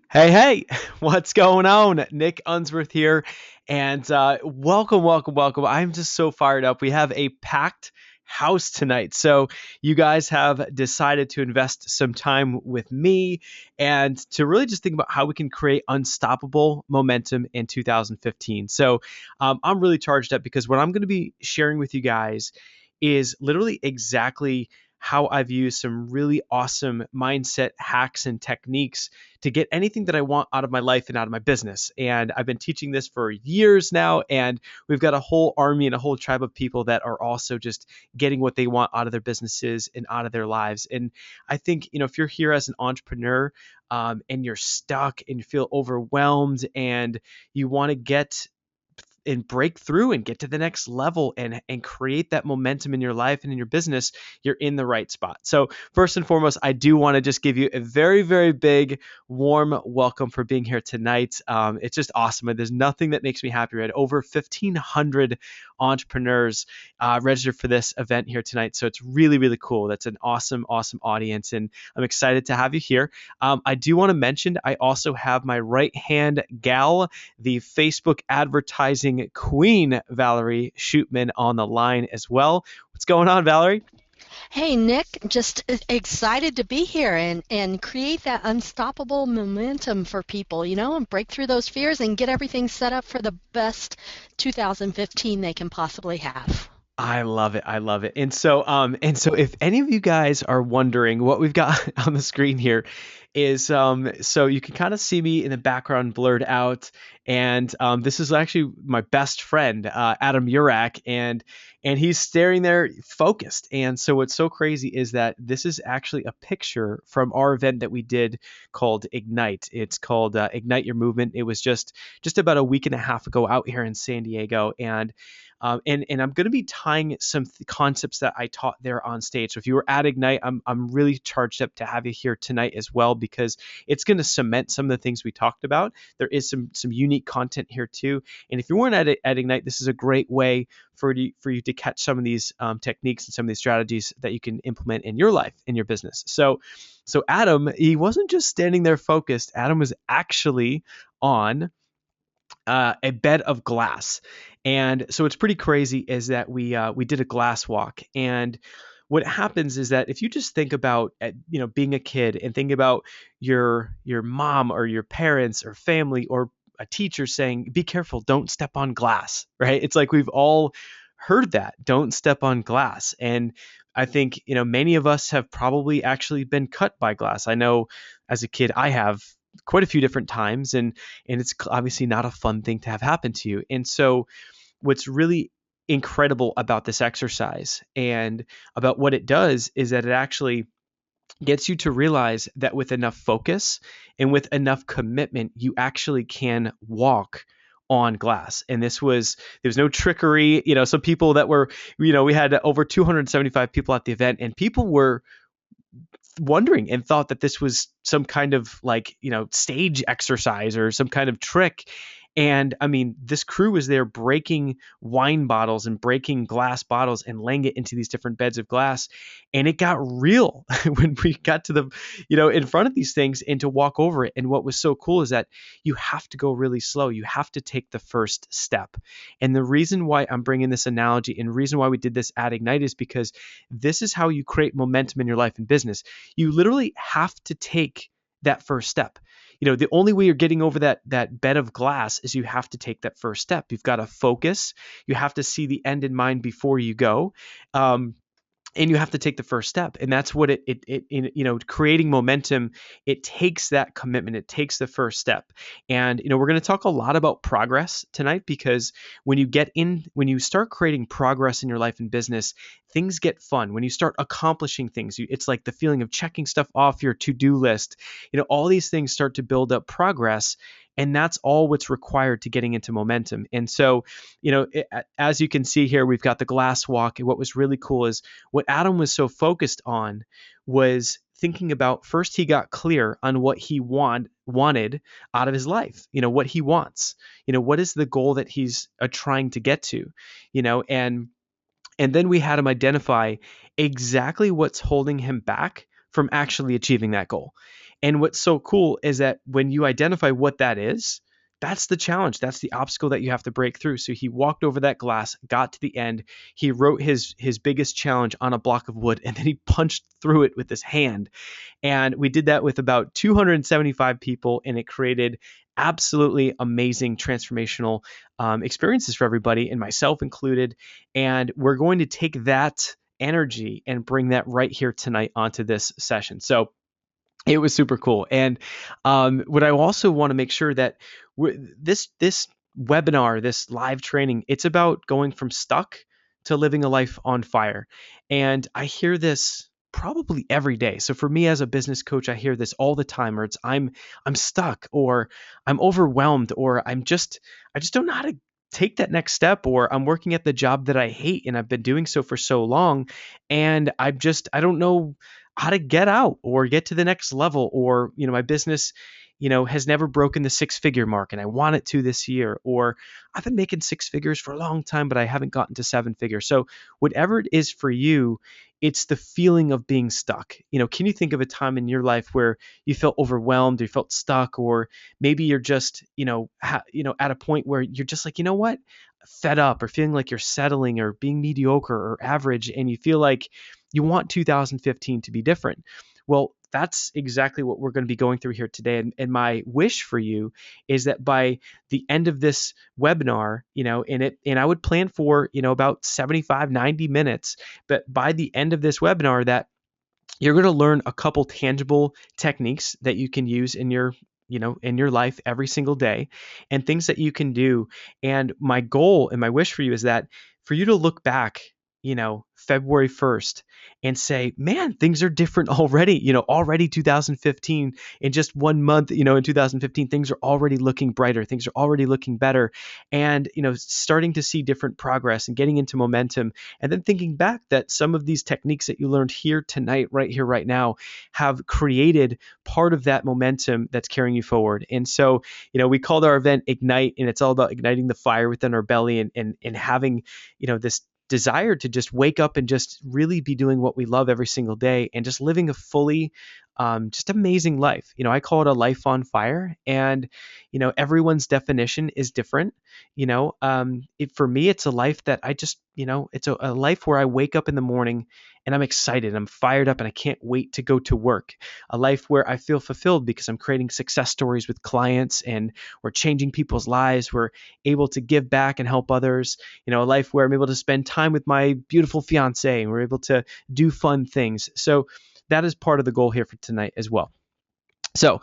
Hey, what's going on? Nick Unsworth here, and welcome. I'm just so fired up. We have a packed house tonight. So, you guys have decided to invest some time with me and to really just think about how we can create unstoppable momentum in 2015. So, I'm really charged up because what I'm going to be sharing with you guys is literally exactly how I've used some really awesome mindset hacks and techniques to get anything that I want out of my life and out of my business. And I've been teaching this for years now, and we've got a whole army and a whole tribe of people that are also just getting what they want out of their businesses and out of their lives. And I think, if you're here as an entrepreneur, and you're stuck and you feel overwhelmed and you want to get and break through and get to the next level and create that momentum in your life and in your business, you're in the right spot. So first and foremost, I do want to just give you a very, very big, warm welcome for being here tonight. It's just awesome. There's nothing that makes me happier. I had over 1,500 entrepreneurs registered for this event here tonight. So it's really, really cool. That's an awesome, awesome audience. And I'm excited to have you here. I do want to mention, I also have my right hand gal, the Facebook advertising queen, Valerie Shootman, on the line as well. What's going on, Valerie? Hey Nick, just excited to be here and create that unstoppable momentum for people, and break through those fears and get everything set up for the best 2015 they can possibly have. I love it. I love it. And so if any of you guys are wondering what we've got on the screen here is so you can kind of see me in the background blurred out. And this is actually my best friend, Adam Urak, and he's staring there focused. And so what's so crazy is that this is actually a picture from our event that we did called Ignite. It's called Ignite Your Movement. It was just about a week and a half ago out here in San Diego. And I'm going to be tying some concepts that I taught there on stage. So if you were at Ignite, I'm really charged up to have you here tonight as well because it's going to cement some of the things we talked about. There is some unique content here too. And if you weren't at Ignite, this is a great way for you to catch some of these techniques and some of these strategies that you can implement in your life, in your business. So Adam, he wasn't just standing there focused. Adam was actually on a bed of glass. And so what's pretty crazy is that we did a glass walk. And what happens is that if you just think about being a kid and think about your mom or your parents or family or a teacher saying, be careful, don't step on glass, right? It's like we've all heard that, don't step on glass. And I think, many of us have probably actually been cut by glass. I know as a kid, I have quite a few different times, and it's obviously not a fun thing to have happen to you. And so what's really incredible about this exercise and about what it does is that it actually gets you to realize that with enough focus and with enough commitment, you actually can walk on glass. And there was no trickery. Some people that were, we had over 275 people at the event, and people were wondering and thought that this was some kind of stage exercise or some kind of trick. And I mean, this crew was there breaking wine bottles and breaking glass bottles and laying it into these different beds of glass. And it got real when we got to in front of these things and to walk over it. And what was so cool is that you have to go really slow. You have to take the first step. And the reason why I'm bringing this analogy and reason why we did this at Ignite is because this is how you create momentum in your life and business. You literally have to take that first step. The only way you're getting over that bed of glass is you have to take that first step. You've got to focus. You have to see the end in mind before you go. And you have to take the first step, and that's what creating momentum, it takes that commitment, it takes the first step. And we're going to talk a lot about progress tonight, because when you start creating progress in your life and business, things get fun. When you start accomplishing things, it's like the feeling of checking stuff off your to-do list. All these things start to build up progress, and that's all what's required to getting into momentum. And so as you can see here, we've got the glass walk. And what was really cool is what Adam was so focused on was thinking about, first he got clear on what he wanted out of his life, what he wants, what is the goal that he's trying to get to, and then we had him identify exactly what's holding him back from actually achieving that goal. And what's so cool is that when you identify what that is, that's the challenge. That's the obstacle that you have to break through. So he walked over that glass, got to the end. He wrote his biggest challenge on a block of wood, and then he punched through it with his hand. And we did that with about 275 people, and it created absolutely amazing transformational experiences for everybody, and myself included. And we're going to take that energy and bring that right here tonight onto this session. So it was super cool. And what I also want to make sure that this webinar, this live training, it's about going from stuck to living a life on fire. And I hear this probably every day. So for me as a business coach, I hear this all the time, or it's I'm stuck, or I'm overwhelmed, or I just don't know how to take that next step, or I'm working at the job that I hate and I've been doing so for so long, and I don't know how to get out or get to the next level, or my business has never broken the six-figure mark and I want it to this year, or I've been making six figures for a long time but I haven't gotten to seven figures. So whatever it is for you, it's the feeling of being stuck. Can you think of a time in your life where you felt overwhelmed or you felt stuck, or maybe you're just at a point where you're just like, what, fed up, or feeling like you're settling or being mediocre or average, and you feel like you want 2015 to be different. Well, that's exactly what we're going to be going through here today. And my wish for you is that by the end of this webinar, and I would plan for, about 75, 90 minutes, but by the end of this webinar, that you're going to learn a couple tangible techniques that you can use in your life every single day, and things that you can do. And my goal and my wish for you is that for you to look back, February 1st, and say, man, things are different already. Already 2015, in just 1 month, in 2015, things are already looking brighter. Things are already looking better. And, starting to see different progress and getting into momentum. And then thinking back that some of these techniques that you learned here tonight, right here, right now, have created part of that momentum that's carrying you forward. And so, we called our event Ignite, and it's all about igniting the fire within our belly, and having, this desire to just wake up and just really be doing what we love every single day, and just living a fully just amazing life. I call it a life on fire, and everyone's definition is different. For me, it's a life that I just it's a life where I wake up in the morning and I'm excited, I'm fired up, and I can't wait to go to work. A life where I feel fulfilled because I'm creating success stories with clients, and we're changing people's lives. We're able to give back and help others. A life where I'm able to spend time with my beautiful fiance, and we're able to do fun things. So that is part of the goal here for tonight as well. So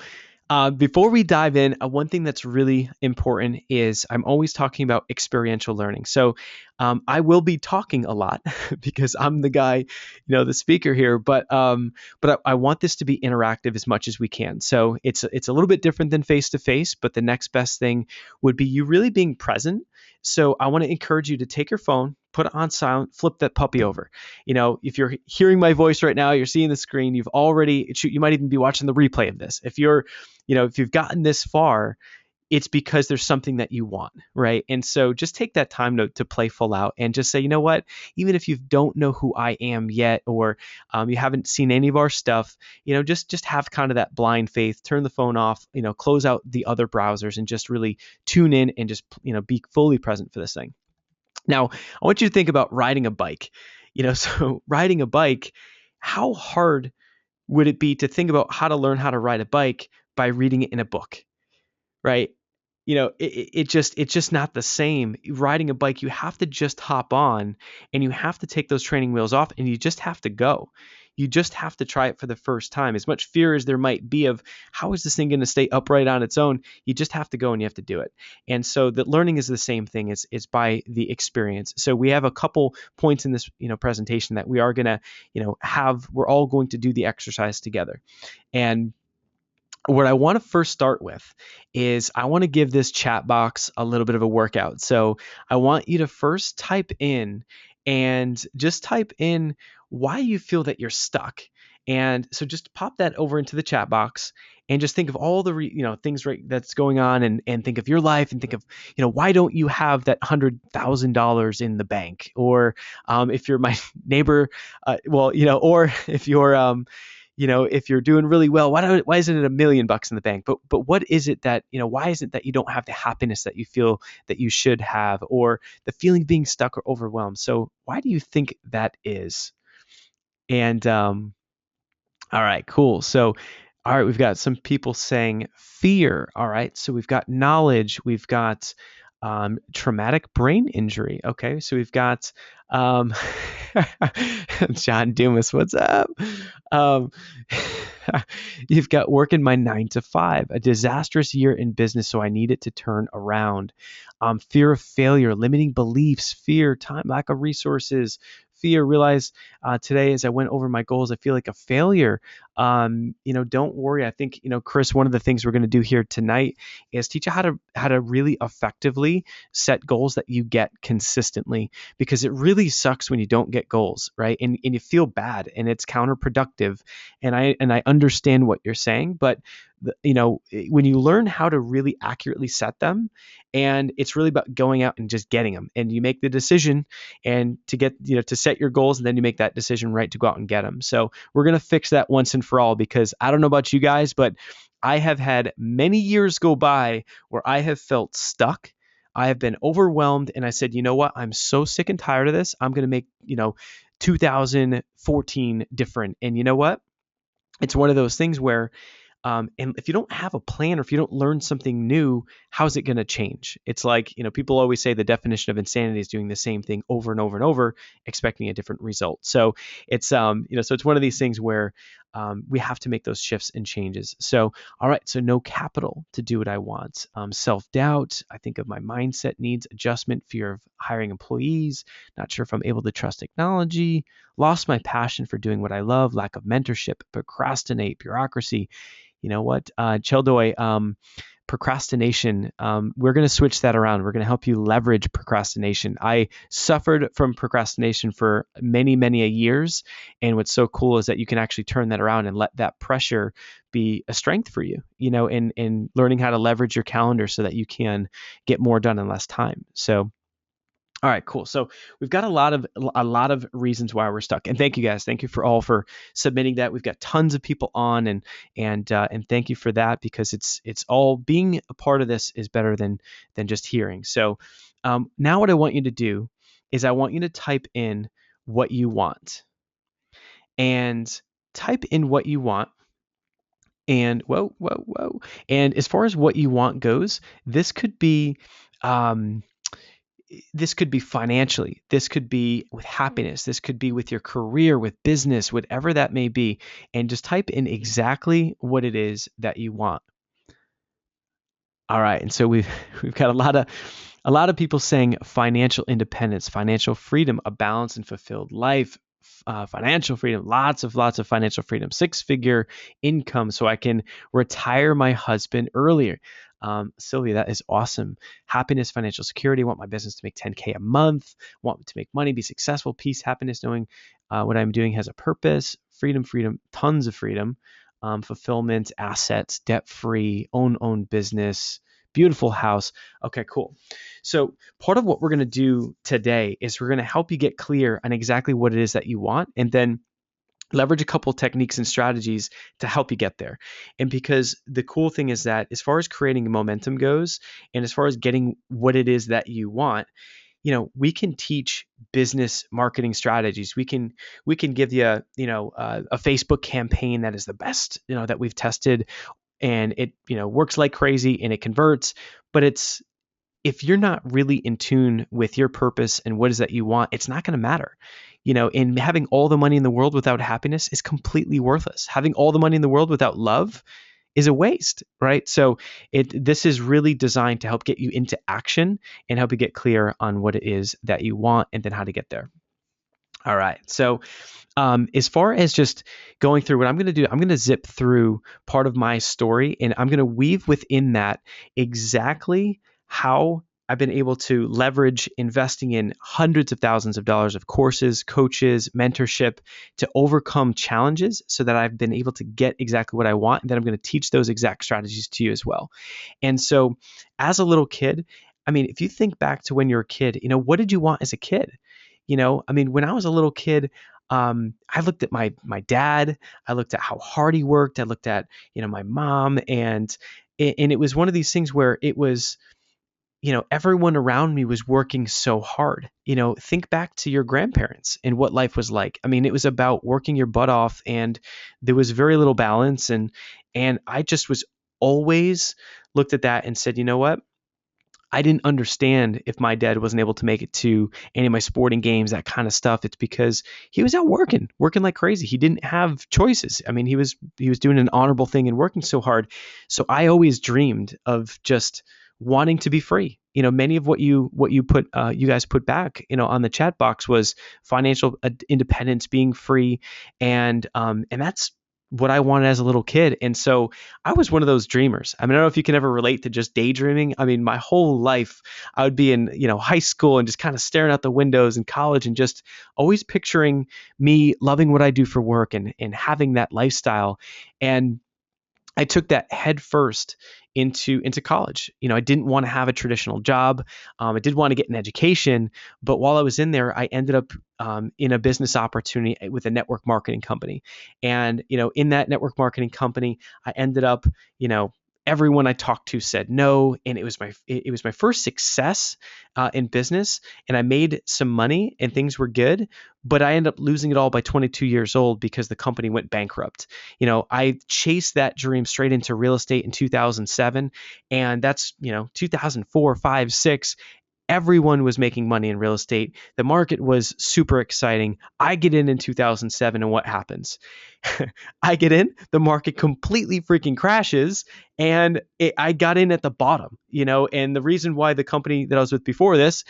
before we dive in, one thing that's really important is I'm always talking about experiential learning. So I will be talking a lot because I'm the guy, the speaker here, but I want this to be interactive as much as we can. So it's a little bit different than face to face, but the next best thing would be you really being present. So I want to encourage you to take your phone, put it on silent, flip that puppy over. If you're hearing my voice right now, you're seeing the screen, you might even be watching the replay of this. If you've gotten this far, it's because there's something that you want, right? And so just take that time to play full out, and just say, you know what, even if you don't know who I am yet, or you haven't seen any of our stuff, just have kind of that blind faith, turn the phone off, close out the other browsers, and just really tune in and just, be fully present for this thing. Now, I want you to think about riding a bike. So riding a bike, how hard would it be to think about how to learn how to ride a bike by reading it in a book, right? It's just not the same. Riding a bike, you have to just hop on, and you have to take those training wheels off, and you just have to go. You just have to try it for the first time. As much fear as there might be of how is this thing going to stay upright on its own, you just have to go and you have to do it. And so the learning is the same thing. It's by the experience. So we have a couple points in this presentation that we are going to we're all going to do the exercise together. And what I want to first start with is I want to give this chat box a little bit of a workout. So I want you to first type in why you feel that you're stuck. And so just pop that over into the chat box, and just think of all the things right that's going on, and think of your life, and think of why don't you have that $100,000 in the bank, or if you're my neighbor, or if you're if you're doing really well, why isn't it $1 million in the bank? But what is it that, why isn't that you don't have the happiness that you feel that you should have, or the feeling of being stuck or overwhelmed? So why do you think that is? And all right, cool. So, all right, we've got some people saying fear. All right, so we've got knowledge, we've got traumatic brain injury. Okay, so we've got um, John Dumas. What's up? Um, you've got working my 9 to 5, a disastrous year in business, so I need it to turn around. Fear of failure, limiting beliefs, fear, time, lack of resources, fear. Realize today as I went over my goals, I feel like a failure. Don't worry. I think, Chris, one of the things we're going to do here tonight is teach you how to really effectively set goals that you get consistently, because it really sucks when you don't get goals, right? And you feel bad and it's counterproductive. And I understand what you're saying, but when you learn how to really accurately set them, and it's really about going out and just getting them, and you make the decision and to get, to set your goals, and then you make that decision, right, to go out and get them. So we're going to fix that once and for all, because I don't know about you guys, but I have had many years go by where I have felt stuck. I have been overwhelmed, and I said, you know what? I'm so sick and tired of this. I'm going to make, 2014 different. And you know what? It's one of those things where and if you don't have a plan, or if you don't learn something new, how's it going to change? It's like, people always say the definition of insanity is doing the same thing over and over and over, expecting a different result. So it's, so it's one of these things where we have to make those shifts and changes. So, all right. So no capital to do what I want. Self-doubt. I think of my mindset needs adjustment, fear of hiring employees, not sure if I'm able to trust technology, lost my passion for doing what I love, lack of mentorship, procrastinate, bureaucracy. You know what, Cheldoy, procrastination, we're going to switch that around. We're going to help you leverage procrastination. I suffered from procrastination for many, many years. And what's so cool is that you can actually turn that around and let that pressure be a strength for you, in learning how to leverage your calendar so that you can get more done in less time. So, all right, cool. So we've got a lot of reasons why we're stuck, and thank you guys. Thank you for submitting that. We've got tons of people on, and thank you for that, because it's all, being a part of this is better than just hearing. So now what I want you to do is I want you to type in what you want, and type in what you want. And whoa. And as far as what you want goes, this could be. This could be financially, this could be with happiness, this could be with your career, with business, whatever that may be, and just type in exactly what it is that you want. All right, and so we've got a lot of people saying financial independence, financial freedom, a balanced and fulfilled life, financial freedom, lots of financial freedom, 6-figure income, so I can retire my husband earlier. Sylvia, that is awesome. Happiness, financial security. I want my business to make 10K a month. Want to make money, be successful, peace, happiness, knowing what I'm doing has a purpose. Freedom, tons of freedom. Fulfillment, assets, debt-free, own business, beautiful house. Okay, cool. So part of what we're going to do today is we're going to help you get clear on exactly what it is that you want, and then leverage a couple techniques and strategies to help you get there. And because the cool thing is that as far as creating momentum goes, and as far as getting what it is that you want, we can teach business marketing strategies. We can give you a Facebook campaign that is the best, that we've tested, and it, works like crazy and it converts. But if you're not really in tune with your purpose and what is that you want, it's not going to matter. And having all the money in the world without happiness is completely worthless. Having all the money in the world without love is a waste, right? So this is really designed to help get you into action and help you get clear on what it is that you want and then how to get there. All right. So as far as just going through what I'm going to do, I'm going to zip through part of my story, and I'm going to weave within that exactly how I've been able to leverage investing in hundreds of thousands of dollars of courses, coaches, mentorship to overcome challenges so that I've been able to get exactly what I want. And then I'm going to teach those exact strategies to you as well. And so as a little kid, if you think back to when you were a kid, what did you want as a kid? When I was a little kid, I looked at my dad. I looked at how hard he worked. I looked at my mom, and it was one of these things where it was, everyone around me was working so hard. Think back to your grandparents and what life was like. I mean, it was about working your butt off, and there was very little balance. And I just was always looked at that and said, you know what? I didn't understand if my dad wasn't able to make it to any of my sporting games, that kind of stuff. It's because he was out working like crazy. He didn't have choices. I mean, he was doing an honorable thing and working so hard. So I always dreamed of just wanting to be free. Many of what you put you guys put back, on the chat box was financial independence, being free, and that's what I wanted as a little kid. And so I was one of those dreamers. I mean, I don't know if you can ever relate to just daydreaming. I mean, my whole life I would be in, high school and just kind of staring out the windows in college and just always picturing me loving what I do for work and having that lifestyle. And I took that head first into college. I didn't want to have a traditional job. I did want to get an education, but while I was in there, I ended up in a business opportunity with a network marketing company. And in that network marketing company, I ended up, everyone I talked to said no, and it was my first success in business, and I made some money and things were good, but I ended up losing it all by 22 years old because the company went bankrupt. I chased that dream straight into real estate in 2007, and that's 2004, 5, 6. Everyone was making money in real estate. The market was super exciting. I get in 2007, and what happens? I get in, the market completely freaking crashes, and I got in at the bottom, and the reason why the company that I was with before this,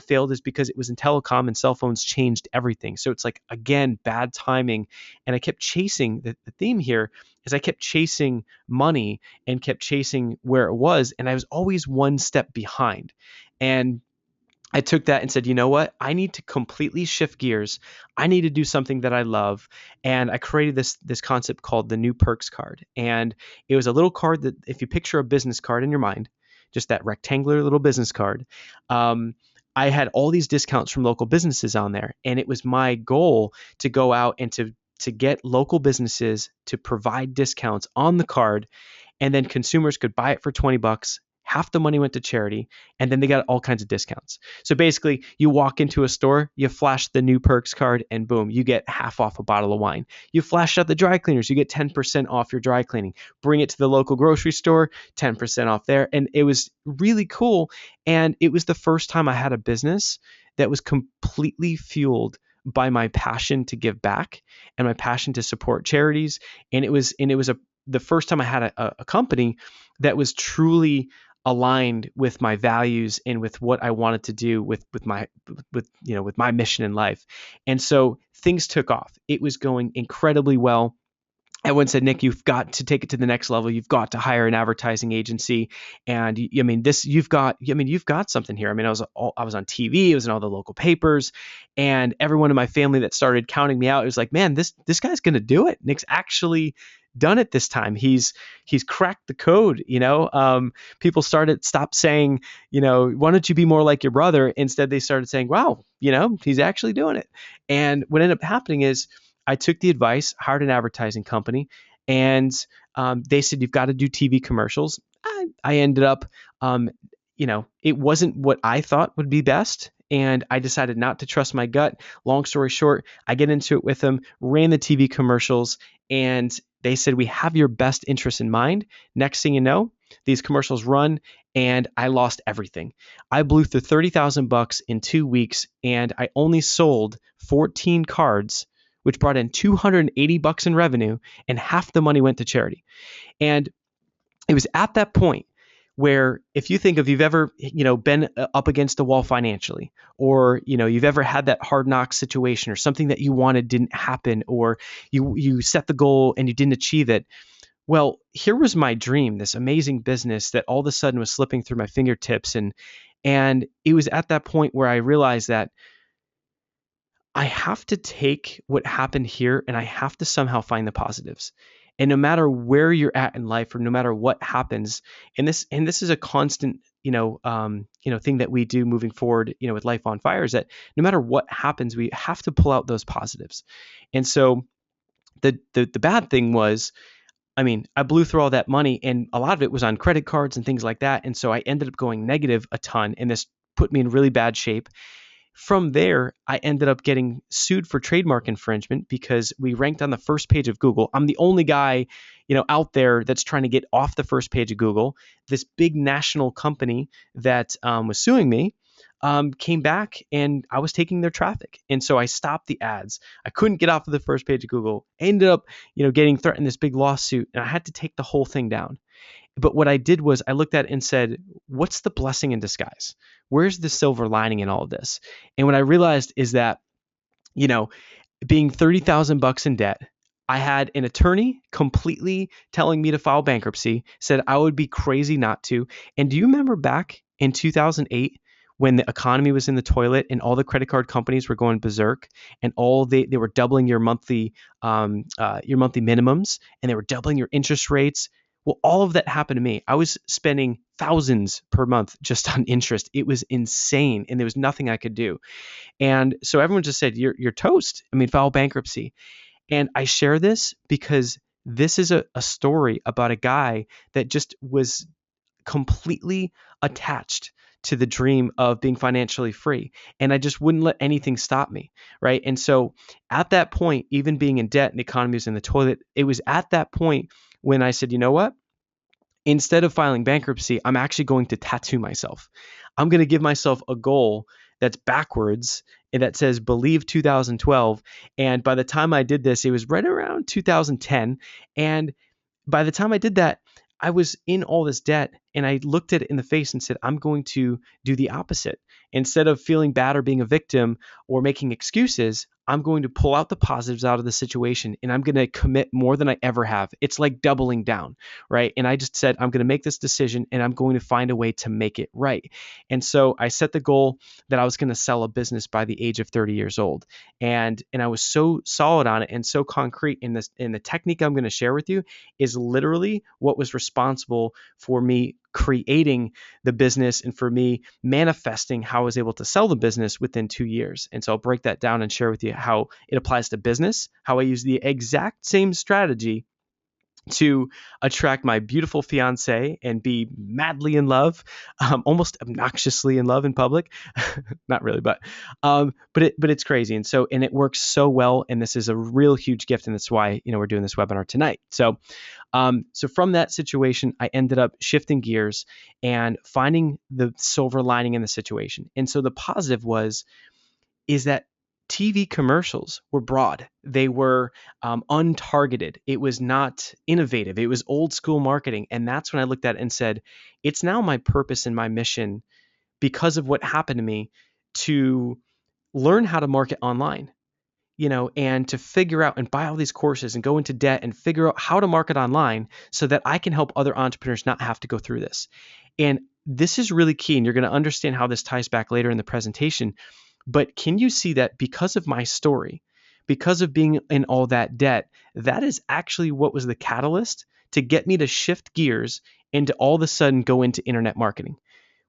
failed is because it was in telecom and cell phones changed everything. So it's like, again, bad timing. And I kept chasing the theme here is I kept chasing money and kept chasing where it was. And I was always one step behind. And I took that and said, you know what? I need to completely shift gears. I need to do something that I love. And I created this concept called the New Perks card. And it was a little card that, if you picture a business card in your mind, just that rectangular little business card, I had all these discounts from local businesses on there. And it was my goal to go out and to get local businesses to provide discounts on the card, and then consumers could buy it for $20. Half the money went to charity, and then they got all kinds of discounts. So basically, you walk into a store, you flash the New Perks card, and boom, you get half off a bottle of wine. You flash out the dry cleaners, you get 10% off your dry cleaning. Bring it to the local grocery store, 10% off there. And it was really cool. And it was the first time I had a business that was completely fueled by my passion to give back and my passion to support charities. And the first time I had a company that was truly aligned with my values and with what I wanted to do with my mission in life. And so things took off. It was going incredibly well. Everyone said, Nick, you've got to take it to the next level. You've got to hire an advertising agency. And you've got something here. I mean, I was on TV, I was in all the local papers, and everyone in my family that started counting me out, it was like, man, this guy's going to do it. Nick's actually done it this time. He's cracked the code. People stopped saying, why don't you be more like your brother? Instead, they started saying, wow, he's actually doing it. And what ended up happening is, I took the advice, hired an advertising company, and they said, you've got to do TV commercials. I ended up, it wasn't what I thought would be best. And I decided not to trust my gut. Long story short, I get into it with them, ran the TV commercials, and they said, we have your best interest in mind. Next thing you know, these commercials run, and I lost everything. I blew through $30,000 in 2 weeks, and I only sold 14 cards, which brought in $280 in revenue, and half the money went to charity. And it was at that point where, if you think of, you've ever, been up against a wall financially, or, you've ever had that hard knock situation, or something that you wanted didn't happen, or you set the goal and you didn't achieve it. Well, here was my dream, this amazing business that all of a sudden was slipping through my fingertips. And it was at that point where I realized that I have to take what happened here and I have to somehow find the positives. And no matter where you're at in life, or no matter what happens, and this is a constant thing that we do moving forward, with Life on Fire, is that no matter what happens, we have to pull out those positives. And so the bad thing was, I mean, I blew through all that money, and a lot of it was on credit cards and things like that. And so I ended up going negative a ton, and this put me in really bad shape. From there, I ended up getting sued for trademark infringement because we ranked on the first page of Google. I'm the only guy, out there that's trying to get off the first page of Google. This big national company that was suing me came back, and I was taking their traffic. And so I stopped the ads. I couldn't get off of the first page of Google. Ended up, getting threatened this big lawsuit, and I had to take the whole thing down. But what I did was I looked at it and said, what's the blessing in disguise? Where's the silver lining in all of this? And what I realized is that, you know, being 30,000 bucks in debt, I had an attorney completely telling me to file bankruptcy, said I would be crazy not to. And do you remember back in 2008 when the economy was in the toilet and all the credit card companies were going berserk, and they were doubling your monthly minimums, and they were doubling your interest rates? Well, all of that happened to me. I was spending thousands per month just on interest. It was insane, and there was nothing I could do. And so everyone just said, you're toast. I mean, file bankruptcy. And I share this because this is a story about a guy that just was completely attached to the dream of being financially free. And I just wouldn't let anything stop me. Right. And so at that point, even being in debt and the economy was in the toilet, it was at that point when I said, you know what? Instead of filing bankruptcy, I'm actually going to tattoo myself. I'm going to give myself a goal that's backwards and that says believe 2012. And by the time I did this, it was right around 2010. And by the time I did that, I was in all this debt, and I looked at it in the face and said, I'm going to do the opposite. Instead of feeling bad or being a victim or making excuses, I'm going to pull out the positives out of the situation, and I'm going to commit more than I ever have. It's like doubling down, right? And I just said, I'm going to make this decision, and I'm going to find a way to make it right. And so I set the goal that I was going to sell a business by the age of 30 years old. And I was so solid on it and so concrete in this. And the technique I'm going to share with you is literally what was responsible for me creating the business and for me manifesting how I was able to sell the business within 2 years. And so I'll break that down and share with you how it applies to business, how I use the exact same strategy to attract my beautiful fiance and be madly in love, almost obnoxiously in love in public. Not really, but it's crazy. And it works so well. And this is a real huge gift. And that's why, we're doing this webinar tonight. So from that situation, I ended up shifting gears and finding the silver lining in the situation. And so the positive is that TV commercials were broad. They were untargeted. It was not innovative. It was old school marketing. And that's when I looked at it and said, it's now my purpose and my mission, because of what happened to me, to learn how to market online, and to figure out and buy all these courses and go into debt and figure out how to market online so that I can help other entrepreneurs not have to go through this. And this is really key. And you're going to understand how this ties back later in the presentation. But can you see that because of my story, because of being in all that debt, that is actually what was the catalyst to get me to shift gears and to all of a sudden go into internet marketing.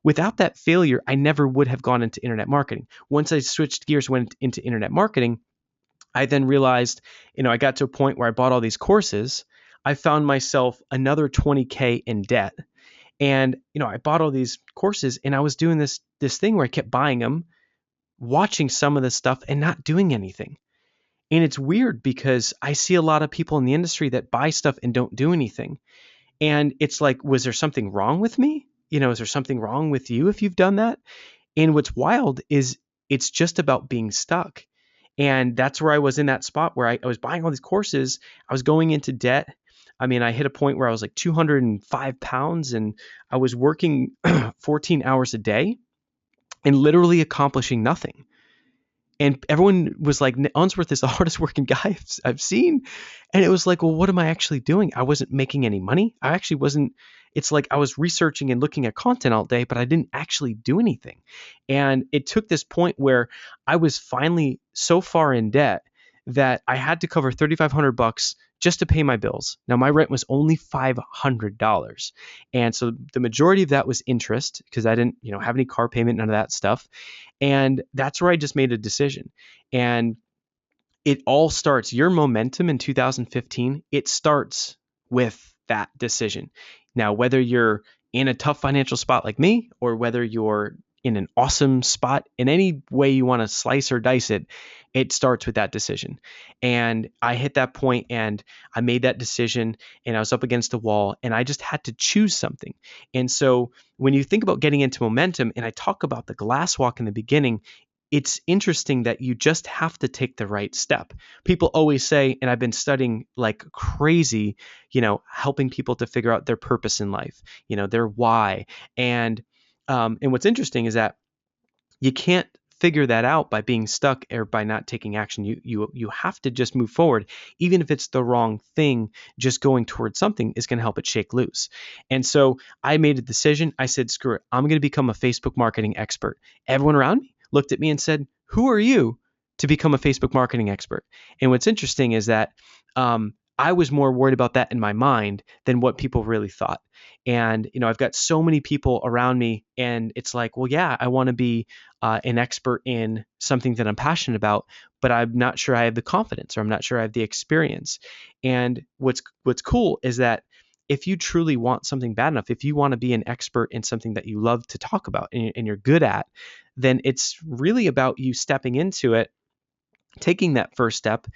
Without that failure, I never would have gone into internet marketing. Once I switched gears, went into internet marketing, I then realized, I got to a point where I bought all these courses. I found myself another 20K in debt. And, I bought all these courses, and I was doing this thing where I kept buying them, watching some of this stuff and not doing anything. And it's weird because I see a lot of people in the industry that buy stuff and don't do anything. And it's like, was there something wrong with me? Is there something wrong with you if you've done that? And what's wild is it's just about being stuck. And that's where I was in that spot where I was buying all these courses. I was going into debt. I mean, I hit a point where I was like 205 pounds, and I was working 14 hours a day and literally accomplishing nothing. And everyone was like, Unsworth is the hardest working guy I've seen. And it was like, well, what am I actually doing? I wasn't making any money. I actually wasn't. It's like I was researching and looking at content all day, but I didn't actually do anything. And it took this point where I was finally so far in debt that I had to cover $3,500 just to pay my bills. Now, my rent was only $500. And so the majority of that was interest because I didn't, have any car payment, none of that stuff. And that's where I just made a decision. And it all starts, your momentum in 2015, it starts with that decision. Now, whether you're in a tough financial spot like me, or whether you're in an awesome spot, in any way you want to slice or dice it, it starts with that decision. And I hit that point and I made that decision and I was up against the wall and I just had to choose something. And so when you think about getting into momentum, and I talk about the glass walk in the beginning, it's interesting that you just have to take the right step. People always say, and I've been studying like crazy, helping people to figure out their purpose in life, their why. And what's interesting is that you can't figure that out by being stuck or by not taking action. You have to just move forward, even if it's the wrong thing. Just going towards something is going to help it shake loose. And so I made a decision. I said, screw it. I'm going to become a Facebook marketing expert. Everyone around me looked at me and said, who are you to become a Facebook marketing expert? And what's interesting is that I was more worried about that in my mind than what people really thought. And, I've got so many people around me and it's like, well, yeah, I want to be an expert in something that I'm passionate about, but I'm not sure I have the confidence or I'm not sure I have the experience. And what's cool is that if you truly want something bad enough, if you want to be an expert in something that you love to talk about and you're good at, then it's really about you stepping into it, taking that first step,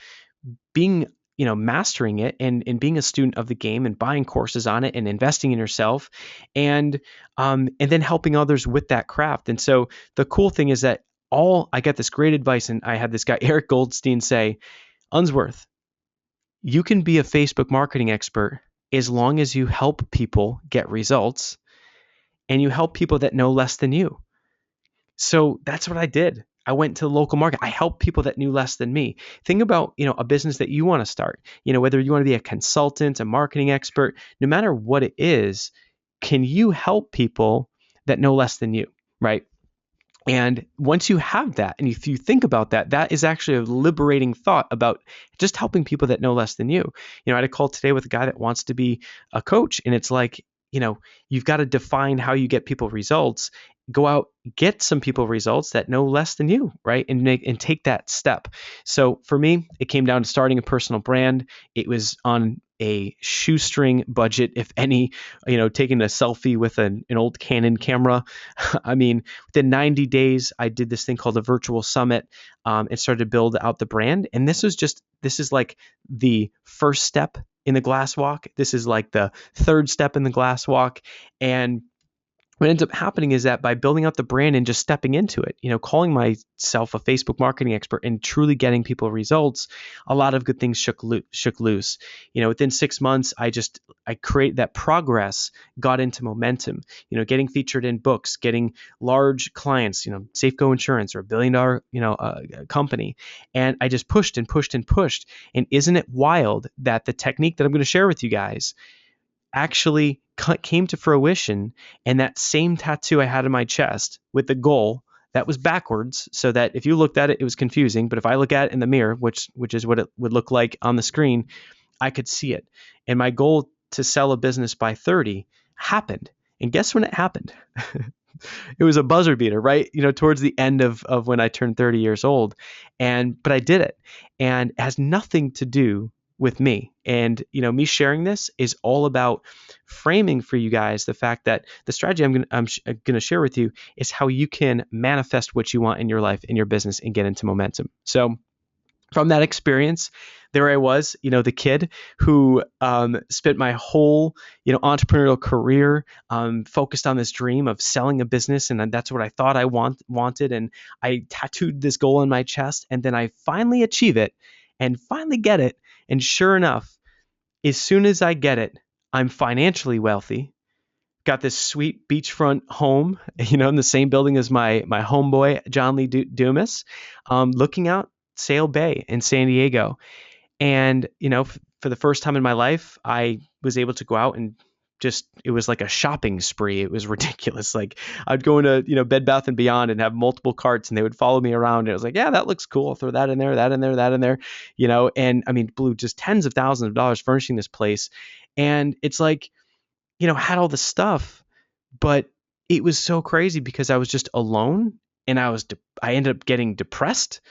being mastering it and being a student of the game and buying courses on it and investing in yourself and then helping others with that craft. And so the cool thing is that I got this great advice, and I had this guy Eric Goldstein say, Unsworth, you can be a Facebook marketing expert as long as you help people get results and you help people that know less than you. So that's what I did. I went to the local market. I helped people that knew less than me. Think about, a business that you want to start, whether you want to be a consultant, a marketing expert, no matter what it is, can you help people that know less than you, right? And once you have that, and if you think about that, that is actually a liberating thought about just helping people that know less than you. I had a call today with a guy that wants to be a coach, and it's like, you've got to define how you get people results. Go out, get some people results that know less than you, right? And take that step. So for me, it came down to starting a personal brand. It was on a shoestring budget, if any, taking a selfie with an old Canon camera. I mean, within 90 days, I did this thing called a virtual summit and started to build out the brand. And this is like the first step in the glass walk. This is like the third step in the glass walk. And what ends up happening is that by building out the brand and just stepping into it, calling myself a Facebook marketing expert and truly getting people results, a lot of good things shook loose. Within 6 months, I created that progress, got into momentum, getting featured in books, getting large clients, Safeco Insurance or $1 billion, company. And I just pushed and pushed and pushed. And isn't it wild that the technique that I'm going to share with you guys actually came to fruition, and that same tattoo I had on my chest with the goal that was backwards, so that if you looked at it, it was confusing. But if I look at it in the mirror, which is what it would look like on the screen, I could see it. And my goal to sell a business by 30 happened. And guess when it happened? It was a buzzer beater, right? Towards the end of when I turned 30 years old. But I did it. And it has nothing to do with me. And, me sharing this is all about framing for you guys the fact that the strategy I'm going to share with you is how you can manifest what you want in your life, in your business, and get into momentum. So from that experience, there I was, the kid who spent my whole, entrepreneurial career focused on this dream of selling a business. And that's what I thought I wanted. And I tattooed this goal on my chest. And then I finally achieve it and finally get it. And sure enough, as soon as I get it, I'm financially wealthy. Got this sweet beachfront home, in the same building as my homeboy, John Lee Dumas, looking out Sail Bay in San Diego. And, for the first time in my life, I was able to go out and just, it was like a shopping spree. It was ridiculous. Like I'd go into, Bed Bath and Beyond and have multiple carts, and they would follow me around. And it was like, yeah, that looks cool. I'll throw that in there, that in there, that in there, and I mean, blew just tens of thousands of dollars furnishing this place. And it's like, had all the stuff, but it was so crazy because I was just alone, and I ended up getting depressed,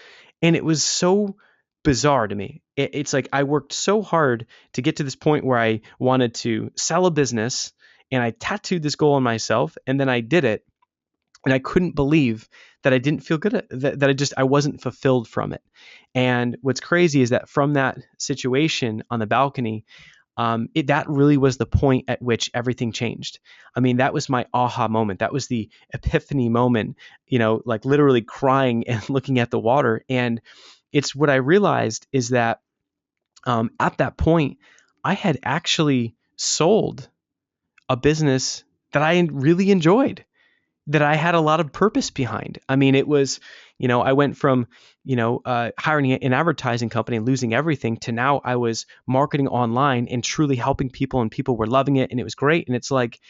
and it was so bizarre to me. It's like I worked so hard to get to this point where I wanted to sell a business, and I tattooed this goal on myself, and then I did it, and I couldn't believe that I didn't feel good at that I wasn't fulfilled from it. And what's crazy is that from that situation on the balcony, that really was the point at which everything changed. I mean, that was my aha moment. That was the epiphany moment, like literally crying and looking at the water. And it's what I realized is that at that point, I had actually sold a business that I really enjoyed, that I had a lot of purpose behind. I mean, it was, I went from, hiring an advertising company and losing everything to now I was marketing online and truly helping people, and people were loving it, and it was great. And it's like,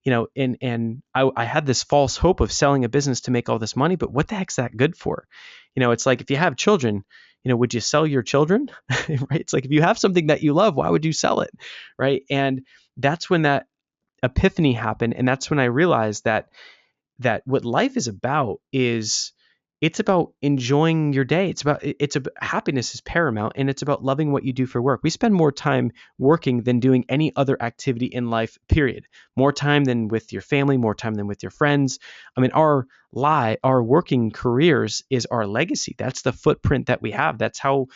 and I had this false hope of selling a business to make all this money, but what the heck's that good for? It's like if you have children, would you sell your children? Right? It's like if you have something that you love, why would you sell it? Right? And that's when that epiphany happened, and that's when I realized that what life is about is it's about enjoying your day. It's about happiness is paramount, and it's about loving what you do for work. We spend more time working than doing any other activity in life, period. More time than with your family, more time than with your friends. I mean, our working careers is our legacy. That's the footprint that we have. That's how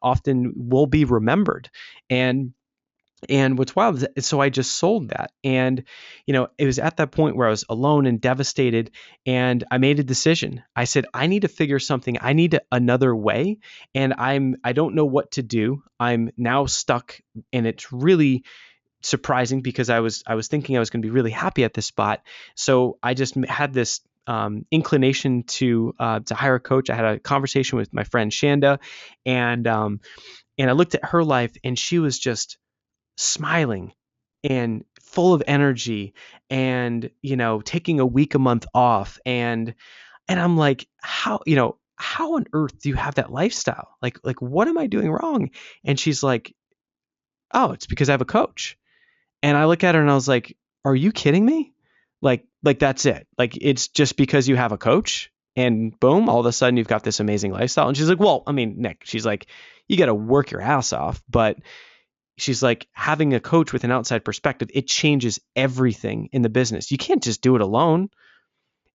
often we'll be remembered. And what's wild is so I just sold that. And, it was at that point where I was alone and devastated. And I made a decision. I said, I need to figure something. I need another way. And I don't know what to do. I'm now stuck. And it's really surprising because I was thinking I was going to be really happy at this spot. So I just had this inclination to hire a coach. I had a conversation with my friend Shanda, and I looked at her life, and she was just smiling and full of energy, and taking a week, a month off, and I'm like, how on earth do you have that lifestyle? Like what am I doing wrong? And she's like, oh, it's because I have a coach. And I look at her and I was like, are you kidding me? Like that's it. Like it's just because you have a coach and boom, all of a sudden you've got this amazing lifestyle. And she's like, well, I mean, Nick, she's like, you got to work your ass off, but she's like, having a coach with an outside perspective, it changes everything in the business. You can't just do it alone.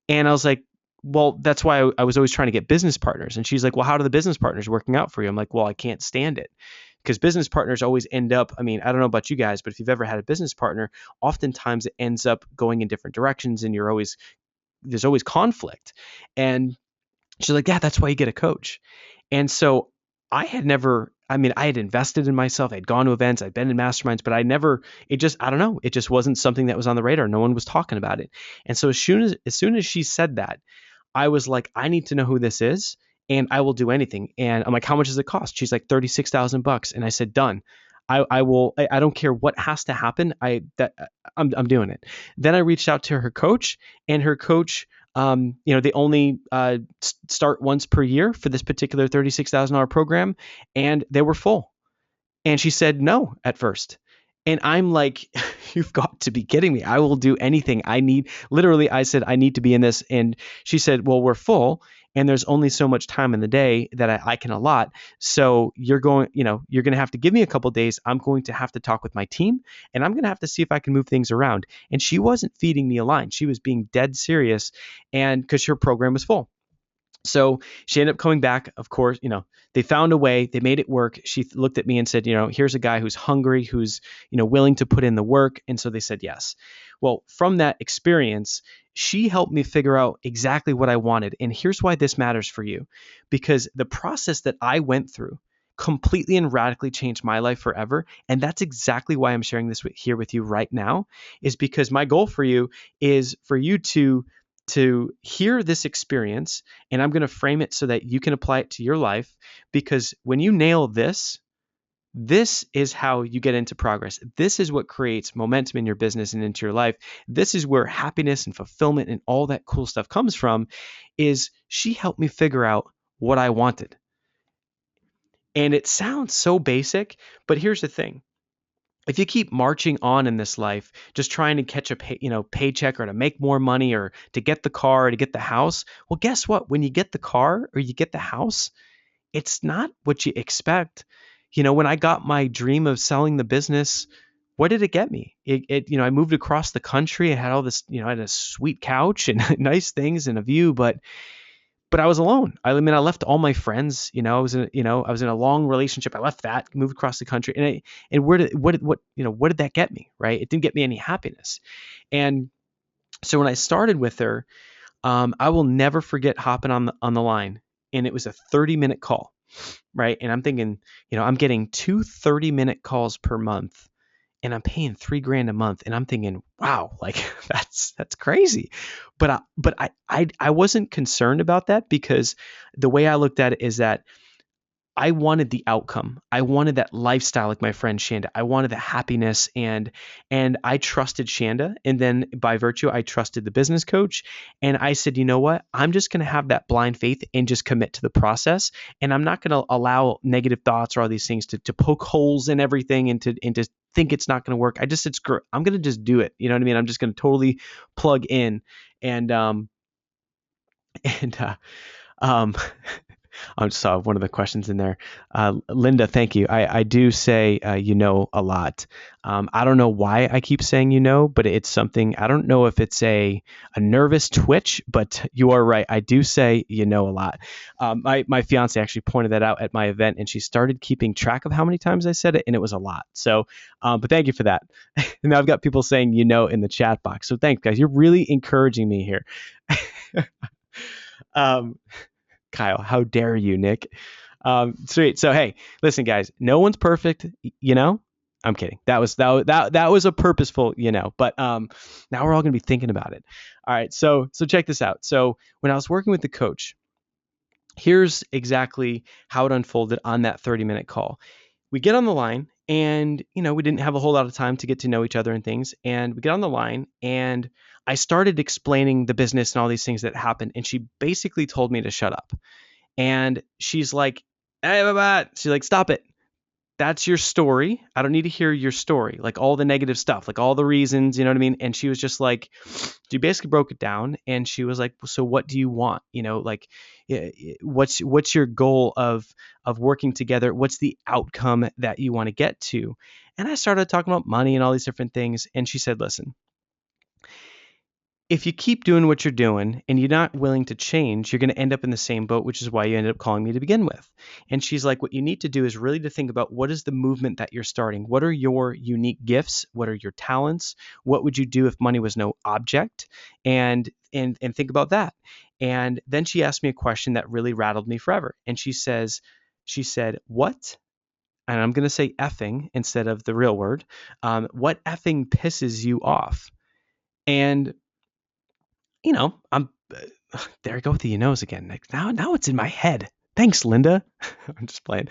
And I was like, well, that's why I was always trying to get business partners. And she's like, well, how do the business partners working out for you? I'm like, well, I can't stand it, because business partners always end up, I mean, I don't know about you guys, but if you've ever had a business partner, oftentimes it ends up going in different directions, and there's always conflict. And she's like, yeah, that's why you get a coach. And so I had invested in myself. I'd gone to events, I'd been in masterminds, but I don't know. It just wasn't something that was on the radar. No one was talking about it. And so as soon as she said that, I was like, I need to know who this is, and I will do anything. And I'm like, how much does it cost? She's like, $36,000. And I said, done. I will. I don't care what has to happen. I'm doing it. Then I reached out to her coach, and her coach, they only start once per year for this particular $36,000 program, and they were full. And she said no at first. And I'm like, you've got to be kidding me. I will do anything. Literally, I said, I need to be in this. And she said, well, we're full, and there's only so much time in the day that I can allot. So you're going to have to give me a couple of days. I'm going to have to talk with my team, and I'm going to have to see if I can move things around. And she wasn't feeding me a line. She was being dead serious, and because her program was full. So she ended up coming back. Of course, they found a way, they made it work. She looked at me and said, here's a guy who's hungry, who's, willing to put in the work. And so they said yes. Well, from that experience, she helped me figure out exactly what I wanted. And here's why this matters for you, because the process that I went through completely and radically changed my life forever. And that's exactly why I'm sharing this here with you right now, is because my goal for you is for you to hear this experience, and I'm going to frame it so that you can apply it to your life. Because when you nail this, This is how you get into progress. This is what creates momentum in your business and into your life. This is where happiness and fulfillment and all that cool stuff comes from. Is she helped me figure out what I wanted. And it sounds so basic, but here's the thing. If you keep marching on in this life, just trying to catch a paycheck or to make more money or to get the car or to get the house, well, guess what? When you get the car or you get the house, it's not what you expect. When I got my dream of selling the business, what did it get me? I moved across the country. I had all this, I had a sweet couch and nice things and a view, but I was alone. I mean, I left all my friends. I was in a long relationship. I left that, moved across the country, and what did that get me? Right? It didn't get me any happiness. And so when I started with her, I will never forget hopping on the line, and it was a 30-minute call, right? And I'm thinking, I'm getting two 30-minute calls per month, and I'm paying $3,000 a month, and I'm thinking, wow, like that's crazy. But I wasn't concerned about that, because the way I looked at it is that I wanted the outcome. I wanted that lifestyle like my friend Shanda. I wanted the happiness, and I trusted Shanda, and then by virtue I trusted the business coach, and I said, "You know what? I'm just going to have that blind faith and just commit to the process, and I'm not going to allow negative thoughts or all these things to poke holes in everything and to think it's not going to work. I just said, screw it. I'm going to just do it. You know what I mean? I'm just going to totally plug in." And and um I just saw one of the questions in there. Linda, thank you. I do say a lot. I don't know why I keep saying but it's something. I don't know if it's a nervous twitch, but you are right. I do say a lot. My fiance actually pointed that out at my event, and she started keeping track of how many times I said it, and it was a lot. So, but thank you for that. And I've got people saying in the chat box. So thanks, guys. You're really encouraging me here. um, Kyle, how dare you, Nick? Sweet. So hey, listen, guys, no one's perfect. I'm kidding. That was a purposeful, But now we're all gonna be thinking about it. All right. So check this out. So when I was working with the coach, here's exactly how it unfolded on that 30-minute call. We get on the line, and we didn't have a whole lot of time to get to know each other and things. And we get on the line, and I started explaining the business and all these things that happened, and she basically told me to shut up. And she's like, "Hey, she's like, stop it. That's your story. I don't need to hear your story, like all the negative stuff, like all the reasons, you know what I mean?" And she was just like, she basically broke it down, and she was like, "So what do you want? Like, what's your goal of working together? What's the outcome that you want to get to?" And I started talking about money and all these different things, and she said, "Listen, if you keep doing what you're doing and you're not willing to change, you're going to end up in the same boat, which is why you ended up calling me to begin with." And she's like, "What you need to do is really to think about what is the movement that you're starting? What are your unique gifts? What are your talents? What would you do if money was no object?" And think about that. And then she asked me a question that really rattled me forever. And she said, "What?" And I'm going to say effing instead of the real word. What effing pisses you off? And I'm there I go with the again. Like now it's in my head. Thanks, Linda. I'm just playing.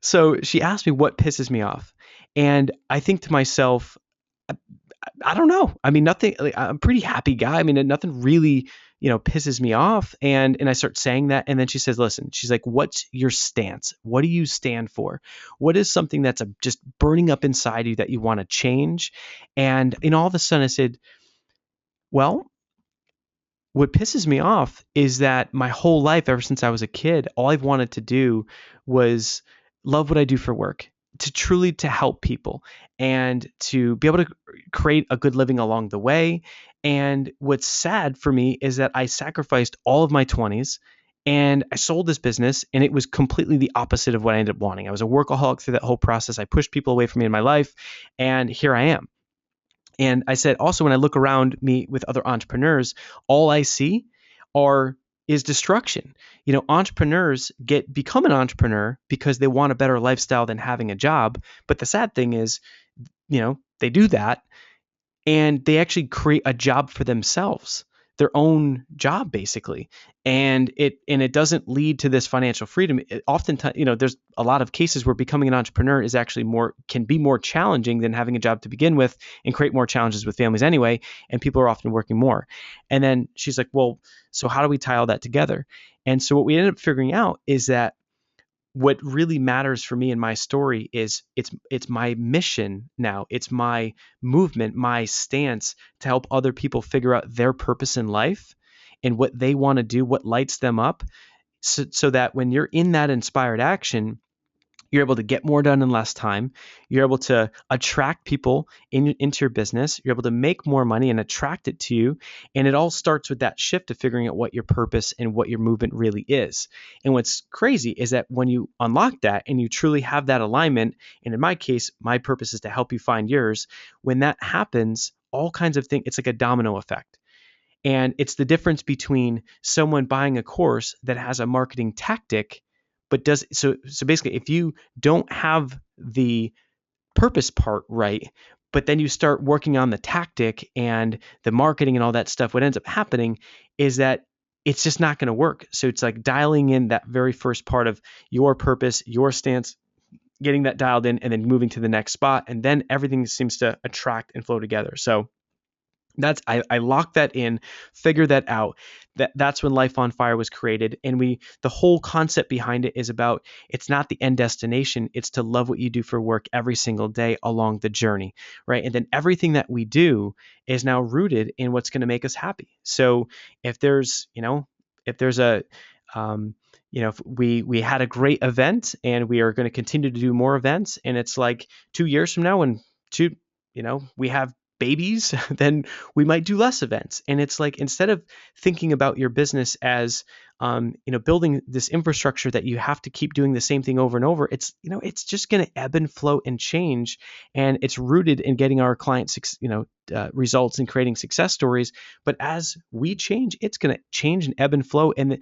So she asked me what pisses me off. And I think to myself, I, I don't know. I mean, nothing, like, I'm a pretty happy guy. I mean, nothing really, pisses me off. And I start saying that. And then she says, "Listen," she's like, "What's your stance? What do you stand for? What is something that's just burning up inside you that you want to change?" And all of a sudden I said, "Well, what pisses me off is that my whole life, ever since I was a kid, all I've wanted to do was love what I do for work, to truly to help people and to be able to create a good living along the way. And what's sad for me is that I sacrificed all of my 20s and I sold this business, and it was completely the opposite of what I ended up wanting. I was a workaholic through that whole process. I pushed people away from me in my life, and here I am." And I said, also, when I look around me with other entrepreneurs, all I see is destruction. Entrepreneurs become an entrepreneur because they want a better lifestyle than having a job. But the sad thing is, they do that and they actually create a job for themselves. their own job basically. And it doesn't lead to this financial freedom. Oftentimes, there's a lot of cases where becoming an entrepreneur is actually can be more challenging than having a job to begin with, and create more challenges with families anyway, and people are often working more. And then she's like, well, so how do we tie all that together? And so what we ended up figuring out is that what really matters for me in my story is it's my mission now. It's my movement, my stance to help other people figure out their purpose in life and what they want to do, what lights them up, so that when you're in that inspired action, you're able to get more done in less time. You're able to attract people into your business. You're able to make more money and attract it to you. And it all starts with that shift of figuring out what your purpose and what your movement really is. And what's crazy is that when you unlock that and you truly have that alignment, and in my case, my purpose is to help you find yours, when that happens, all kinds of things, it's like a domino effect. And it's the difference between someone buying a course that has a marketing tactic, but does so basically, if you don't have the purpose part right, but then you start working on the tactic and the marketing and all that stuff, what ends up happening is that it's just not going to work. So it's like dialing in that very first part of your purpose, your stance, getting that dialed in, and then moving to the next spot. And then everything seems to attract and flow together. So I locked that in, figured that out. That's when Life on Fire was created. And the whole concept behind it is about, it's not the end destination, it's to love what you do for work every single day along the journey, right? And then everything that we do is now rooted in what's going to make us happy. So if there's, if there's a, if we had a great event and we are going to continue to do more events, and it's like 2 years from now when we have babies, then we might do less events. And it's like, instead of thinking about your business as, building this infrastructure that you have to keep doing the same thing over and over, it's just going to ebb and flow and change. And it's rooted in getting our clients, results and creating success stories. But as we change, it's going to change and ebb and flow. And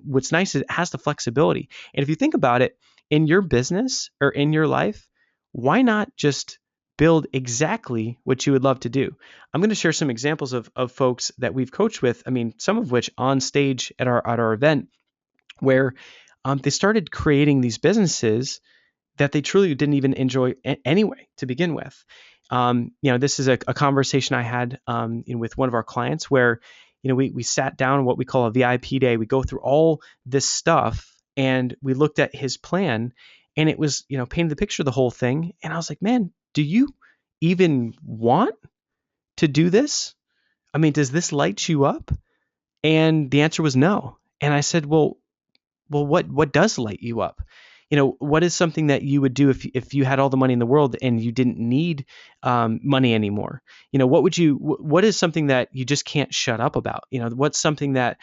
what's nice is it has the flexibility. And if you think about it, in your business or in your life, why not just build exactly what you would love to do? I'm going to share some examples of folks that we've coached with. I mean, some of which on stage at our event, where they started creating these businesses that they truly didn't even enjoy anyway to begin with. This is a conversation I had with one of our clients where, we sat down what we call a VIP day. We go through all this stuff and we looked at his plan, and it was, painted the picture of the whole thing. And I was like, man, do you even want to do this? I mean, does this light you up? And the answer was no. And I said, well, what does light you up? What is something that you would do if you had all the money in the world and you didn't need money anymore? What is something that you just can't shut up about? What's something that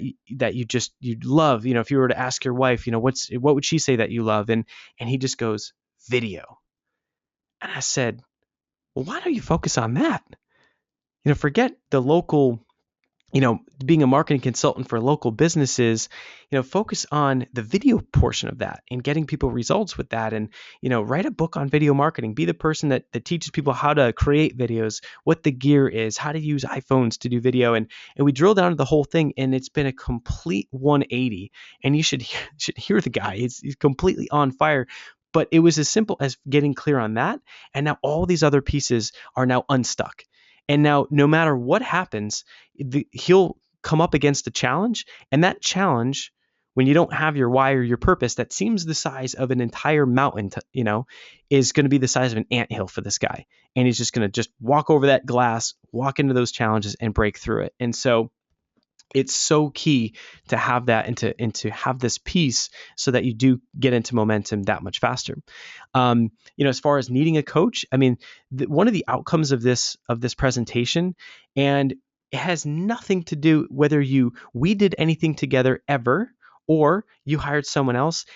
you love? If you were to ask your wife, what would she say that you love? And he just goes, video. And I said, well, why don't you focus on that? Forget the local, being a marketing consultant for local businesses, focus on the video portion of that and getting people results with that. And, write a book on video marketing. Be the person that teaches people how to create videos, what the gear is, how to use iPhones to do video. And we drill down to the whole thing, and it's been a complete 180. And you should hear the guy. He's completely on fire. But it was as simple as getting clear on that. And now all these other pieces are now unstuck. And now, no matter what happens, he'll come up against a challenge. And that challenge, when you don't have your why or your purpose, that seems the size of an entire mountain, is going to be the size of an anthill for this guy. And he's just going to just walk over that glass, walk into those challenges, and break through it. And so it's so key to have that and to have this piece so that you do get into momentum that much faster. As far as needing a coach, I mean, one of the outcomes of this presentation, and it has nothing to do whether we did anything together ever or you hired someone else.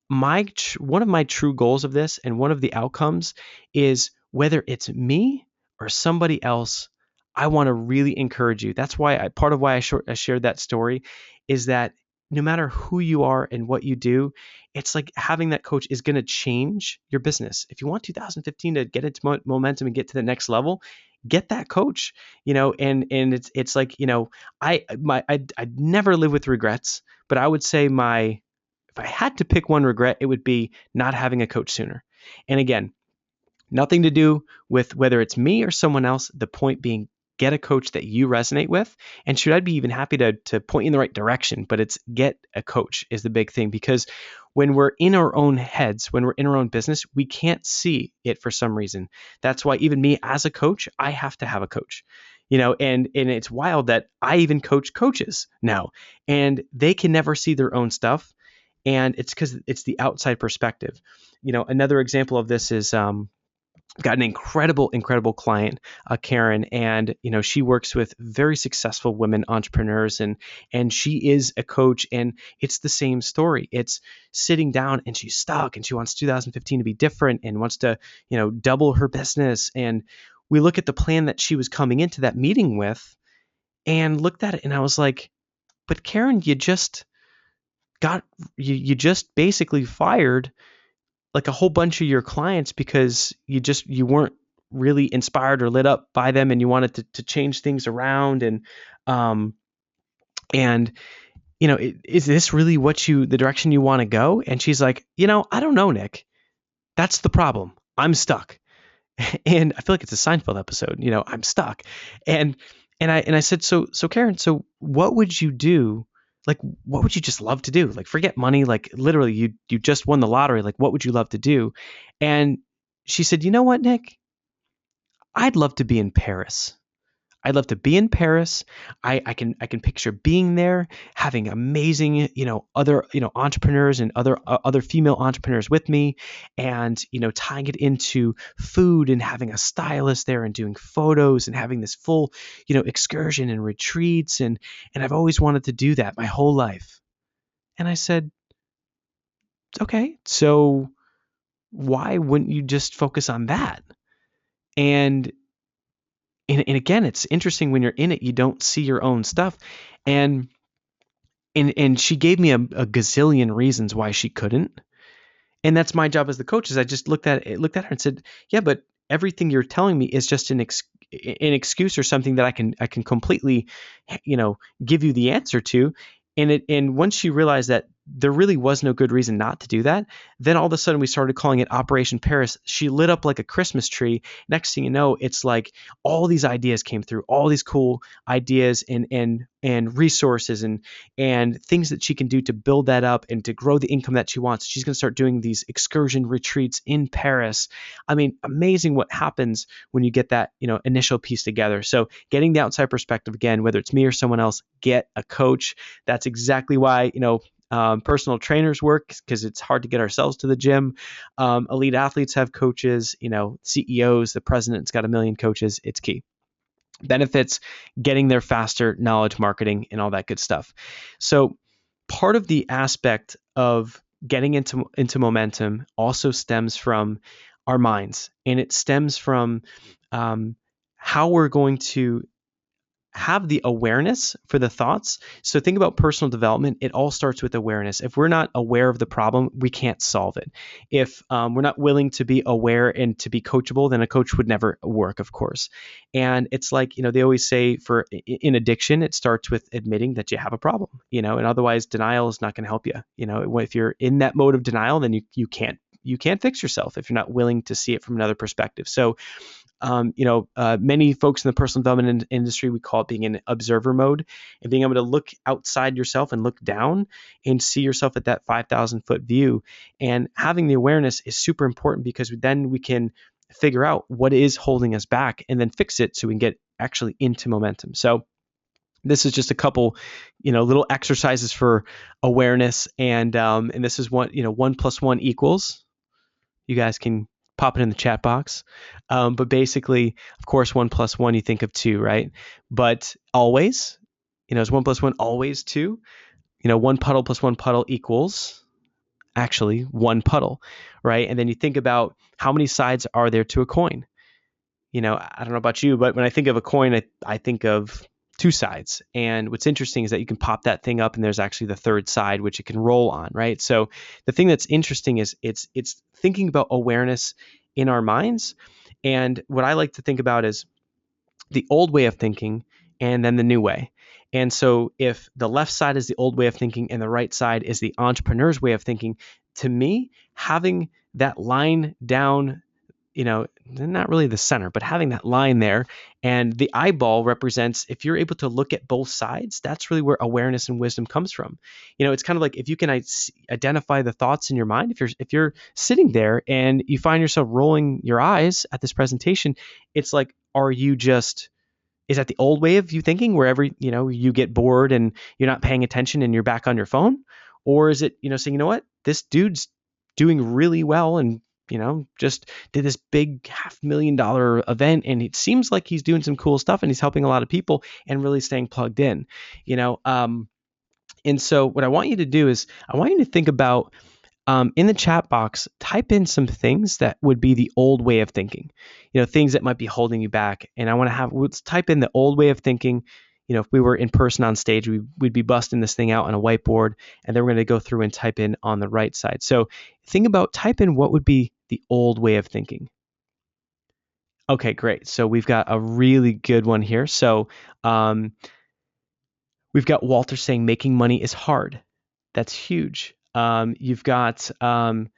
One of my true goals of this, and one of the outcomes, is whether it's me or somebody else, I want to really encourage you. That's why part of why I shared that story is that no matter who you are and what you do, it's like having that coach is going to change your business. If you want 2015 to get into momentum and get to the next level, get that coach, and it's like, I'd never live with regrets, but I would say if I had to pick one regret, it would be not having a coach sooner. And again, nothing to do with whether it's me or someone else. The point being, get a coach that you resonate with. And should I be even happy to point you in the right direction, but it's get a coach is the big thing, because when we're in our own heads, when we're in our own business, we can't see it for some reason. That's why even me as a coach, I have to have a coach. And it's wild that I even coach coaches now, and they can never see their own stuff. And it's because it's the outside perspective. Another example of this is I've got an incredible client, Karen, and she works with very successful women entrepreneurs, and she is a coach, and it's the same story. It's sitting down, and she's stuck, and she wants 2015 to be different, and wants to double her business. And we look at the plan that she was coming into that meeting with, and looked at it, and I was like, "But Karen, you just basically fired like a whole bunch of your clients because you weren't really inspired or lit up by them, and you wanted to change things around. Um and is this really the direction you want to go?" And she's like, "I don't know, Nick. That's the problem. I'm stuck." And I feel like it's a Seinfeld episode. I'm stuck. And and I said, so Karen, so what would you do? Like, what would you just love to do? Like, forget money. Like, literally, you just won the lottery. Like, what would you love to do? And she said, "You know what, Nick? I'd love to be in Paris. I'd love to be in Paris. I can picture being there, having amazing, other, entrepreneurs and other female entrepreneurs with me, and tying it into food and having a stylist there and doing photos and having this full, excursion and retreats, and I've always wanted to do that my whole life." And I said, "Okay, so why wouldn't you just focus on that?" And and again, it's interesting when you're in it, you don't see your own stuff. And and she gave me a gazillion reasons why she couldn't. And that's my job as the coach. Is I just looked at her and said, "Yeah, but everything you're telling me is just an excuse or something that I can completely, give you the answer to." And once she realized that there really was no good reason not to do that, then all of a sudden we started calling it Operation Paris. She lit up like a Christmas tree. Next thing you know, it's like all these ideas came through, all these cool ideas and resources and things that she can do to build that up and to grow the income that she wants. She's going to start doing these excursion retreats in Paris. I mean, amazing what happens when you get that, initial piece together. So getting the outside perspective, again, whether it's me or someone else, get a coach. That's exactly why, personal trainers work, because it's hard to get ourselves to the gym. Elite athletes have coaches, CEOs, the president's got a million coaches. It's key. Benefits, getting there faster, knowledge, marketing, and all that good stuff. So part of the aspect of getting into momentum also stems from our minds, and it stems from how we're going to have the awareness for the thoughts. So think about personal development. It all starts with awareness. If we're not aware of the problem, we can't solve it. If we're not willing to be aware and to be coachable, then a coach would never work, of course. And it's like, they always say in addiction, it starts with admitting that you have a problem, and otherwise denial is not going to help you. If you're in that mode of denial, then you can't fix yourself if you're not willing to see it from another perspective. So many folks in the personal development industry, we call it being in observer mode, and being able to look outside yourself and look down and see yourself at that 5,000-foot view. And having the awareness is super important, because then we can figure out what is holding us back and then fix it so we can get actually into momentum. So this is just a couple, little exercises for awareness. And this is 1 + 1 equals. You guys can pop it in the chat box. But basically, of course, 1 + 1, you think of 2, right? But always, is 1 + 1 always 2? 1 puddle + 1 puddle equals actually 1 puddle, right? And then you think about how many sides are there to a coin. I don't know about you, but when I think of a coin, I think of 2 sides. And what's interesting is that you can pop that thing up and there's actually the third side, which it can roll on, right? So the thing that's interesting is it's thinking about awareness in our minds. And what I like to think about is the old way of thinking and then the new way. And so if the left side is the old way of thinking and the right side is the entrepreneur's way of thinking, to me, having that line down, not really the center, but having that line there and the eyeball represents, if you're able to look at both sides, that's really where awareness and wisdom comes from. It's kind of like if you can identify the thoughts in your mind, if you're sitting there and you find yourself rolling your eyes at this presentation, it's like, is that the old way of you thinking, wherever you get bored and you're not paying attention and you're back on your phone? Or is it saying, this dude's doing really well and just did this big $500,000 event and it seems like he's doing some cool stuff and he's helping a lot of people and really staying plugged in. And so what I want you to do is I want you to think about, in the chat box, type in some things that would be the old way of thinking, things that might be holding you back. And let's type in the old way of thinking. If we were in person on stage, we'd be busting this thing out on a whiteboard, and then we're going to go through and type in on the right side. So type in what would be the old way of thinking. Okay, great. So we've got a really good one here. So we've got Walter saying making money is hard. That's huge. You've got, John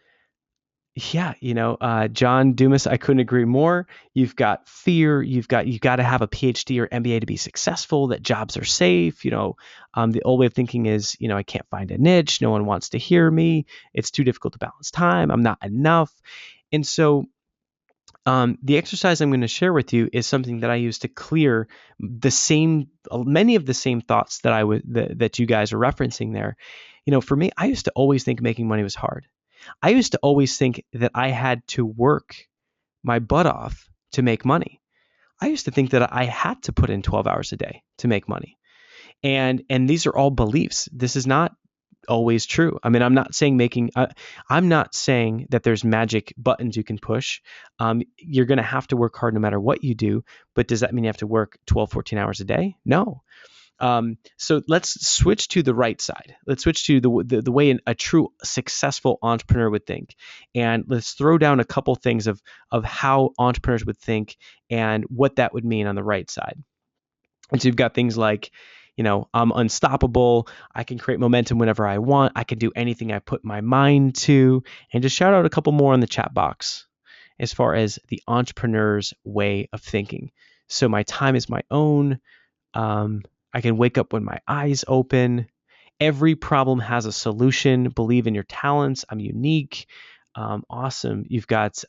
Dumas, I couldn't agree more. You've got fear. You've got to have a PhD or MBA to be successful, that jobs are safe. The old way of thinking is, I can't find a niche. No one wants to hear me. It's too difficult to balance time. I'm not enough. And so the exercise I'm going to share with you is something that I use to clear many of the same thoughts that you guys are referencing there. For me, I used to always think making money was hard. I used to always think that I had to work my butt off to make money. I used to think that I had to put in 12 hours a day to make money. And these are all beliefs. This is not always true. I mean, I'm not saying that there's magic buttons you can push. You're going to have to work hard no matter what you do. But does that mean you have to work 12, 14 hours a day? No. So let's switch to the right side. Let's switch to the way a true successful entrepreneur would think. And let's throw down a couple things of how entrepreneurs would think and what that would mean on the right side. And so you've got things like, I'm unstoppable. I can create momentum whenever I want. I can do anything I put my mind to. And just shout out a couple more in the chat box as far as the entrepreneur's way of thinking. So my time is my own. I can wake up when my eyes open. Every problem has a solution. Believe in your talents. I'm unique. Awesome. You've got,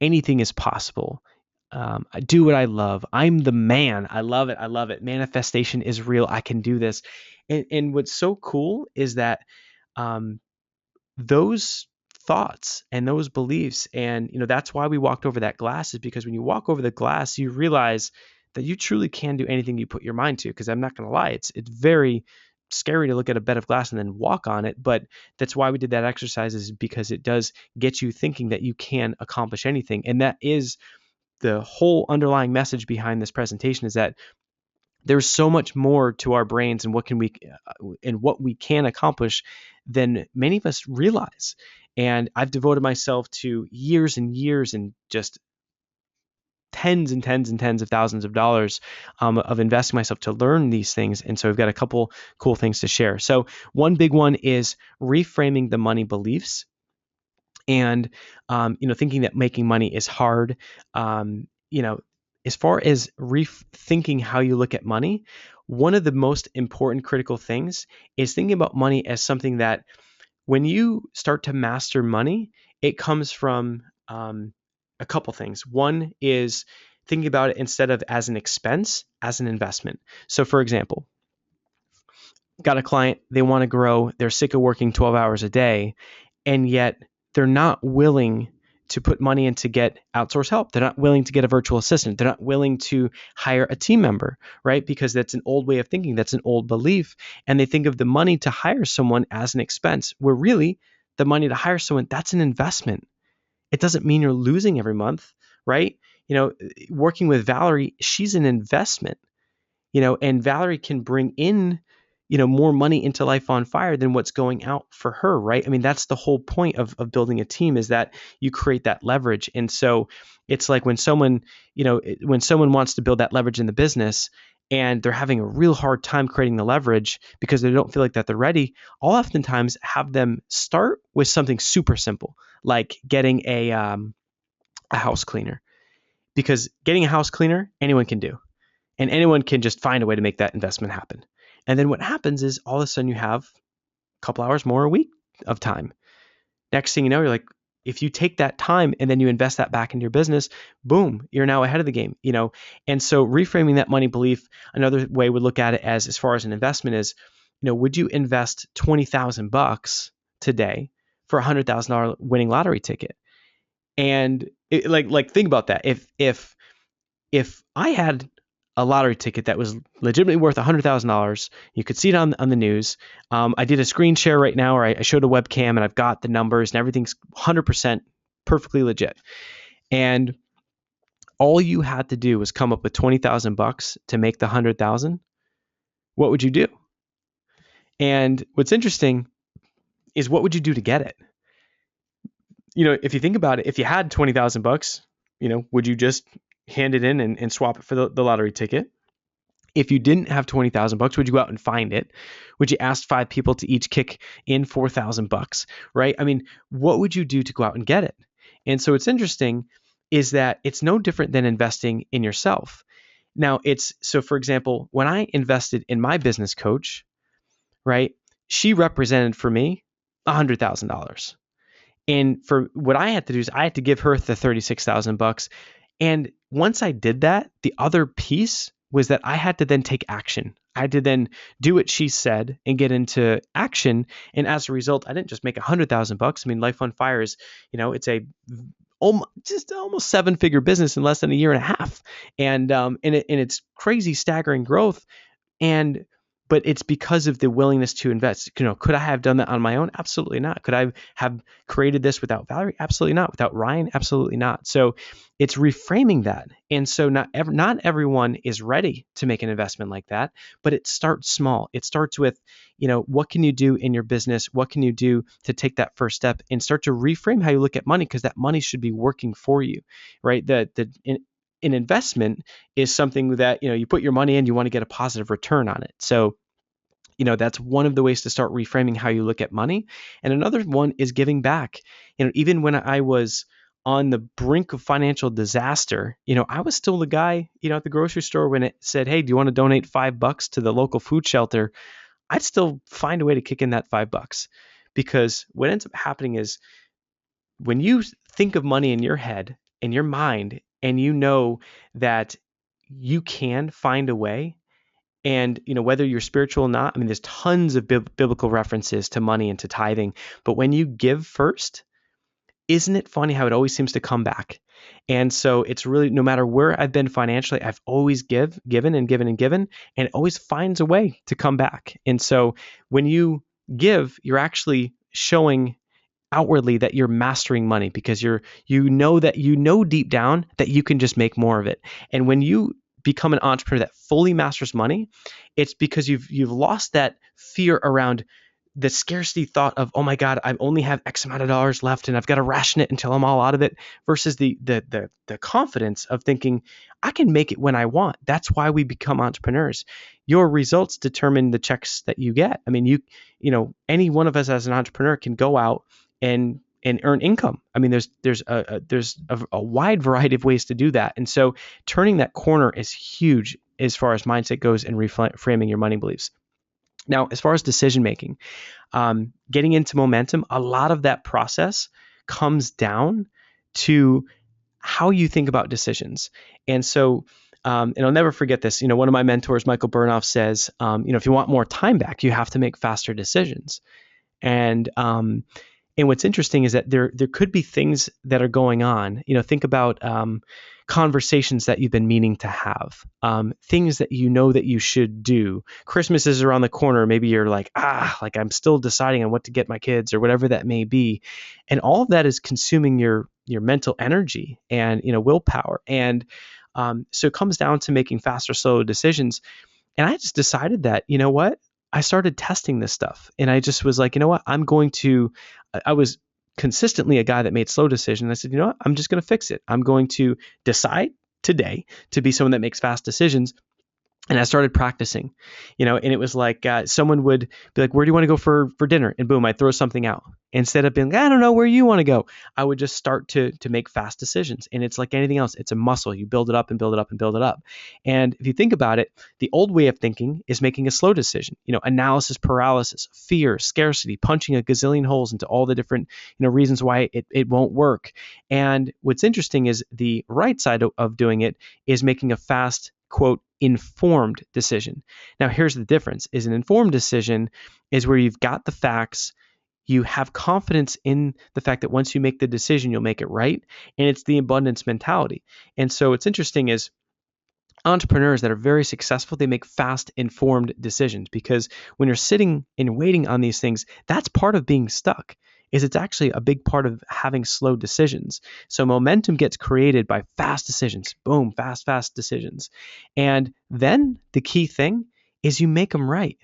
anything is possible. I do what I love. I'm the man. I love it. I love it. Manifestation is real. I can do this. And what's so cool is that those thoughts and those beliefs, and that's why we walked over that glass, is because when you walk over the glass, you realize that you truly can do anything you put your mind to. Because I'm not going to lie, it's very scary to look at a bed of glass and then walk on it. But that's why we did that exercise, is because it does get you thinking that you can accomplish anything. And that is the whole underlying message behind this presentation, is that there's so much more to our brains and what we can accomplish than many of us realize. And I've devoted myself to years and years and just tens and tens and tens of thousands of dollars of investing myself to learn these things. And so I've got a couple cool things to share. So one big one is reframing the money beliefs. And thinking that making money is hard. As far as rethinking how you look at money, one of the most important critical things is thinking about money as something that, when you start to master money, it comes from a couple things. One is thinking about it, instead of as an expense, as an investment. So for example, got a client, they want to grow, they're sick of working 12 hours a day, and yet they're not willing to put money in to get outsource help. They're not willing to get a virtual assistant. They're not willing to hire a team member, right? Because that's an old way of thinking. That's an old belief. And they think of the money to hire someone as an expense, where really the money to hire someone, that's an investment. It doesn't mean you're losing every month, right? Working with Valerie, she's an investment, and Valerie can bring in, more money into Life on Fire than what's going out for her, right? I mean, that's the whole point of building a team, is that you create that leverage. And so it's like when someone wants to build that leverage in the business and they're having a real hard time creating the leverage because they don't feel like that they're ready, I'll oftentimes have them start with something super simple, like getting a house cleaner, because getting a house cleaner, anyone can do, and anyone can just find a way to make that investment happen. And then what happens is all of a sudden you have a couple hours more a week of time. Next thing you know, you're like, if you take that time and then you invest that back into your business, boom, you're now ahead of the game. And so reframing that money belief, another way we look at it as far as an investment is, would you invest $20,000 today for a $100,000 winning lottery ticket? And think about that. If I had a lottery ticket that was legitimately worth $100,000, you could see it on the news. I did a screen share right now, where I showed a webcam and I've got the numbers and everything's 100% perfectly legit. And all you had to do was come up with $20,000 to make the 100,000. What would you do? And what's interesting is, what would you do to get it? If you think about it, if you had $20,000, would you just hand it in and swap it for the lottery ticket? If you didn't have $20,000, would you go out and find it? Would you ask 5 people to each kick in $4,000, right? I mean, what would you do to go out and get it? And so what's interesting is that it's no different than investing in yourself. Now, so for example, when I invested in my business coach, right, she represented for me $100,000. And for what I had to do is I had to give her the $36,000. And once I did that, the other piece was that I had to then take action. I had to then do what she said and get into action. And as a result, I didn't just make $100,000. I mean, Life on Fire is, it's a just almost 7-figure business in less than a year and a half. And it's crazy, staggering growth. But it's because of the willingness to invest. Could I have done that on my own? Absolutely not. Could I have created this without Valerie? Absolutely not. Without Ryan? Absolutely not. So it's reframing that. And so not everyone is ready to make an investment like that, but it starts small. It starts with, what can you do in your business? What can you do to take that first step and start to reframe how you look at money? Because that money should be working for you, right? An investment is something that, you put your money in, you want to get a positive return on it. So, that's one of the ways to start reframing how you look at money. And another one is giving back. Even when I was on the brink of financial disaster, I was still the guy, at the grocery store when it said, hey, do you want to donate $5 to the local food shelter? I'd still find a way to kick in that $5, because what ends up happening is, when you think of money in your head, in your mind, and that you can find a way, and whether you're spiritual or not, I mean, there's tons of biblical references to money and to tithing, but when you give first, isn't it funny how it always seems to come back? And so it's really, no matter where I've been financially, I've always given and given and given, and it always finds a way to come back. And so when you give, you're actually showing outwardly that you're mastering money, because deep down that you can just make more of it. And when you become an entrepreneur that fully masters money, it's because you've lost that fear around the scarcity thought of, oh my God, I only have X amount of dollars left and I've got to ration it until I'm all out of it, versus the confidence of thinking I can make it when I want. That's why we become entrepreneurs. Your results determine the checks that you get. I mean, any one of us as an entrepreneur can go out and earn income. I mean, there's a wide variety of ways to do that. And so turning that corner is huge as far as mindset goes and reframing your money beliefs. Now, as far as decision making, getting into momentum, a lot of that process comes down to how you think about decisions. And so, and I'll never forget this, one of my mentors, Michael Burnoff, says, if you want more time back, you have to make faster decisions. And what's interesting is that there could be things that are going on. Think about conversations that you've been meaning to have, things that that you should do. Christmas is around the corner. Maybe you're like I'm still deciding on what to get my kids, or whatever that may be. And all of that is consuming your mental energy and willpower. And so it comes down to making faster, slower decisions. And I just decided that, what? I started testing this stuff, and I just was like, you know what, I was consistently a guy that made slow decisions. I said, you know what, I'm just going to fix it. I'm going to decide today to be someone that makes fast decisions. And I started practicing, and it was like someone would be like, where do you want to go for dinner? And boom, I'd throw something out. Instead of being, I don't know where you want to go, I would just start to make fast decisions. And it's like anything else. It's a muscle. You build it up and build it up and build it up. And if you think about it, the old way of thinking is making a slow decision, analysis paralysis, fear, scarcity, punching a gazillion holes into all the different, reasons why it won't work. And what's interesting is the right side of doing it is making a fast, quote, informed decision. Now, here's the difference: is an informed decision is where you've got the facts, you have confidence in the fact that once you make the decision, you'll make it right, and it's the abundance mentality. And so what's interesting is entrepreneurs that are very successful, they make fast, informed decisions, because when you're sitting and waiting on these things, that's part of being stuck. It's actually a big part of having slow decisions. So momentum gets created by fast decisions. Boom, fast decisions. And then the key thing is you make them right.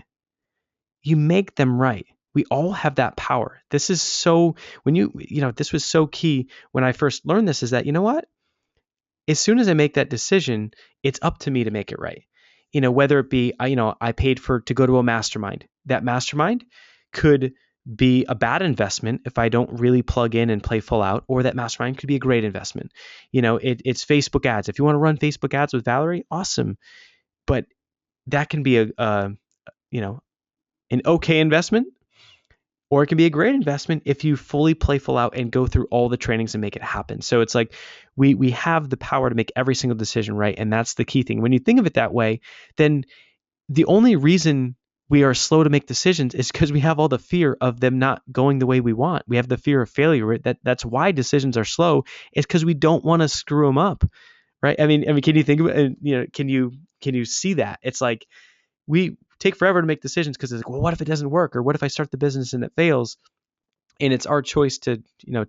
You make them right. We all have that power. This is so, this was so key when I first learned this, is that, you know what? As soon as I make that decision, it's up to me to make it right. Whether it be, I paid to go to a mastermind. That mastermind could be a bad investment if I don't really plug in and play full out, or that mastermind could be a great investment. It's Facebook ads. If you want to run Facebook ads with Valerie, awesome. But that can be an okay investment, or it can be a great investment if you fully play full out and go through all the trainings and make it happen. So it's like we have the power to make every single decision right. And that's the key thing. When you think of it that way, then the only reason we are slow to make decisions is because we have all the fear of them not going the way we want. We have the fear of failure. That's why decisions are slow, is because we don't want to screw them up. Right. I mean, can you think of it? Can you see that? It's like we take forever to make decisions because it's like, well, what if it doesn't work? Or what if I start the business and it fails? And it's our choice to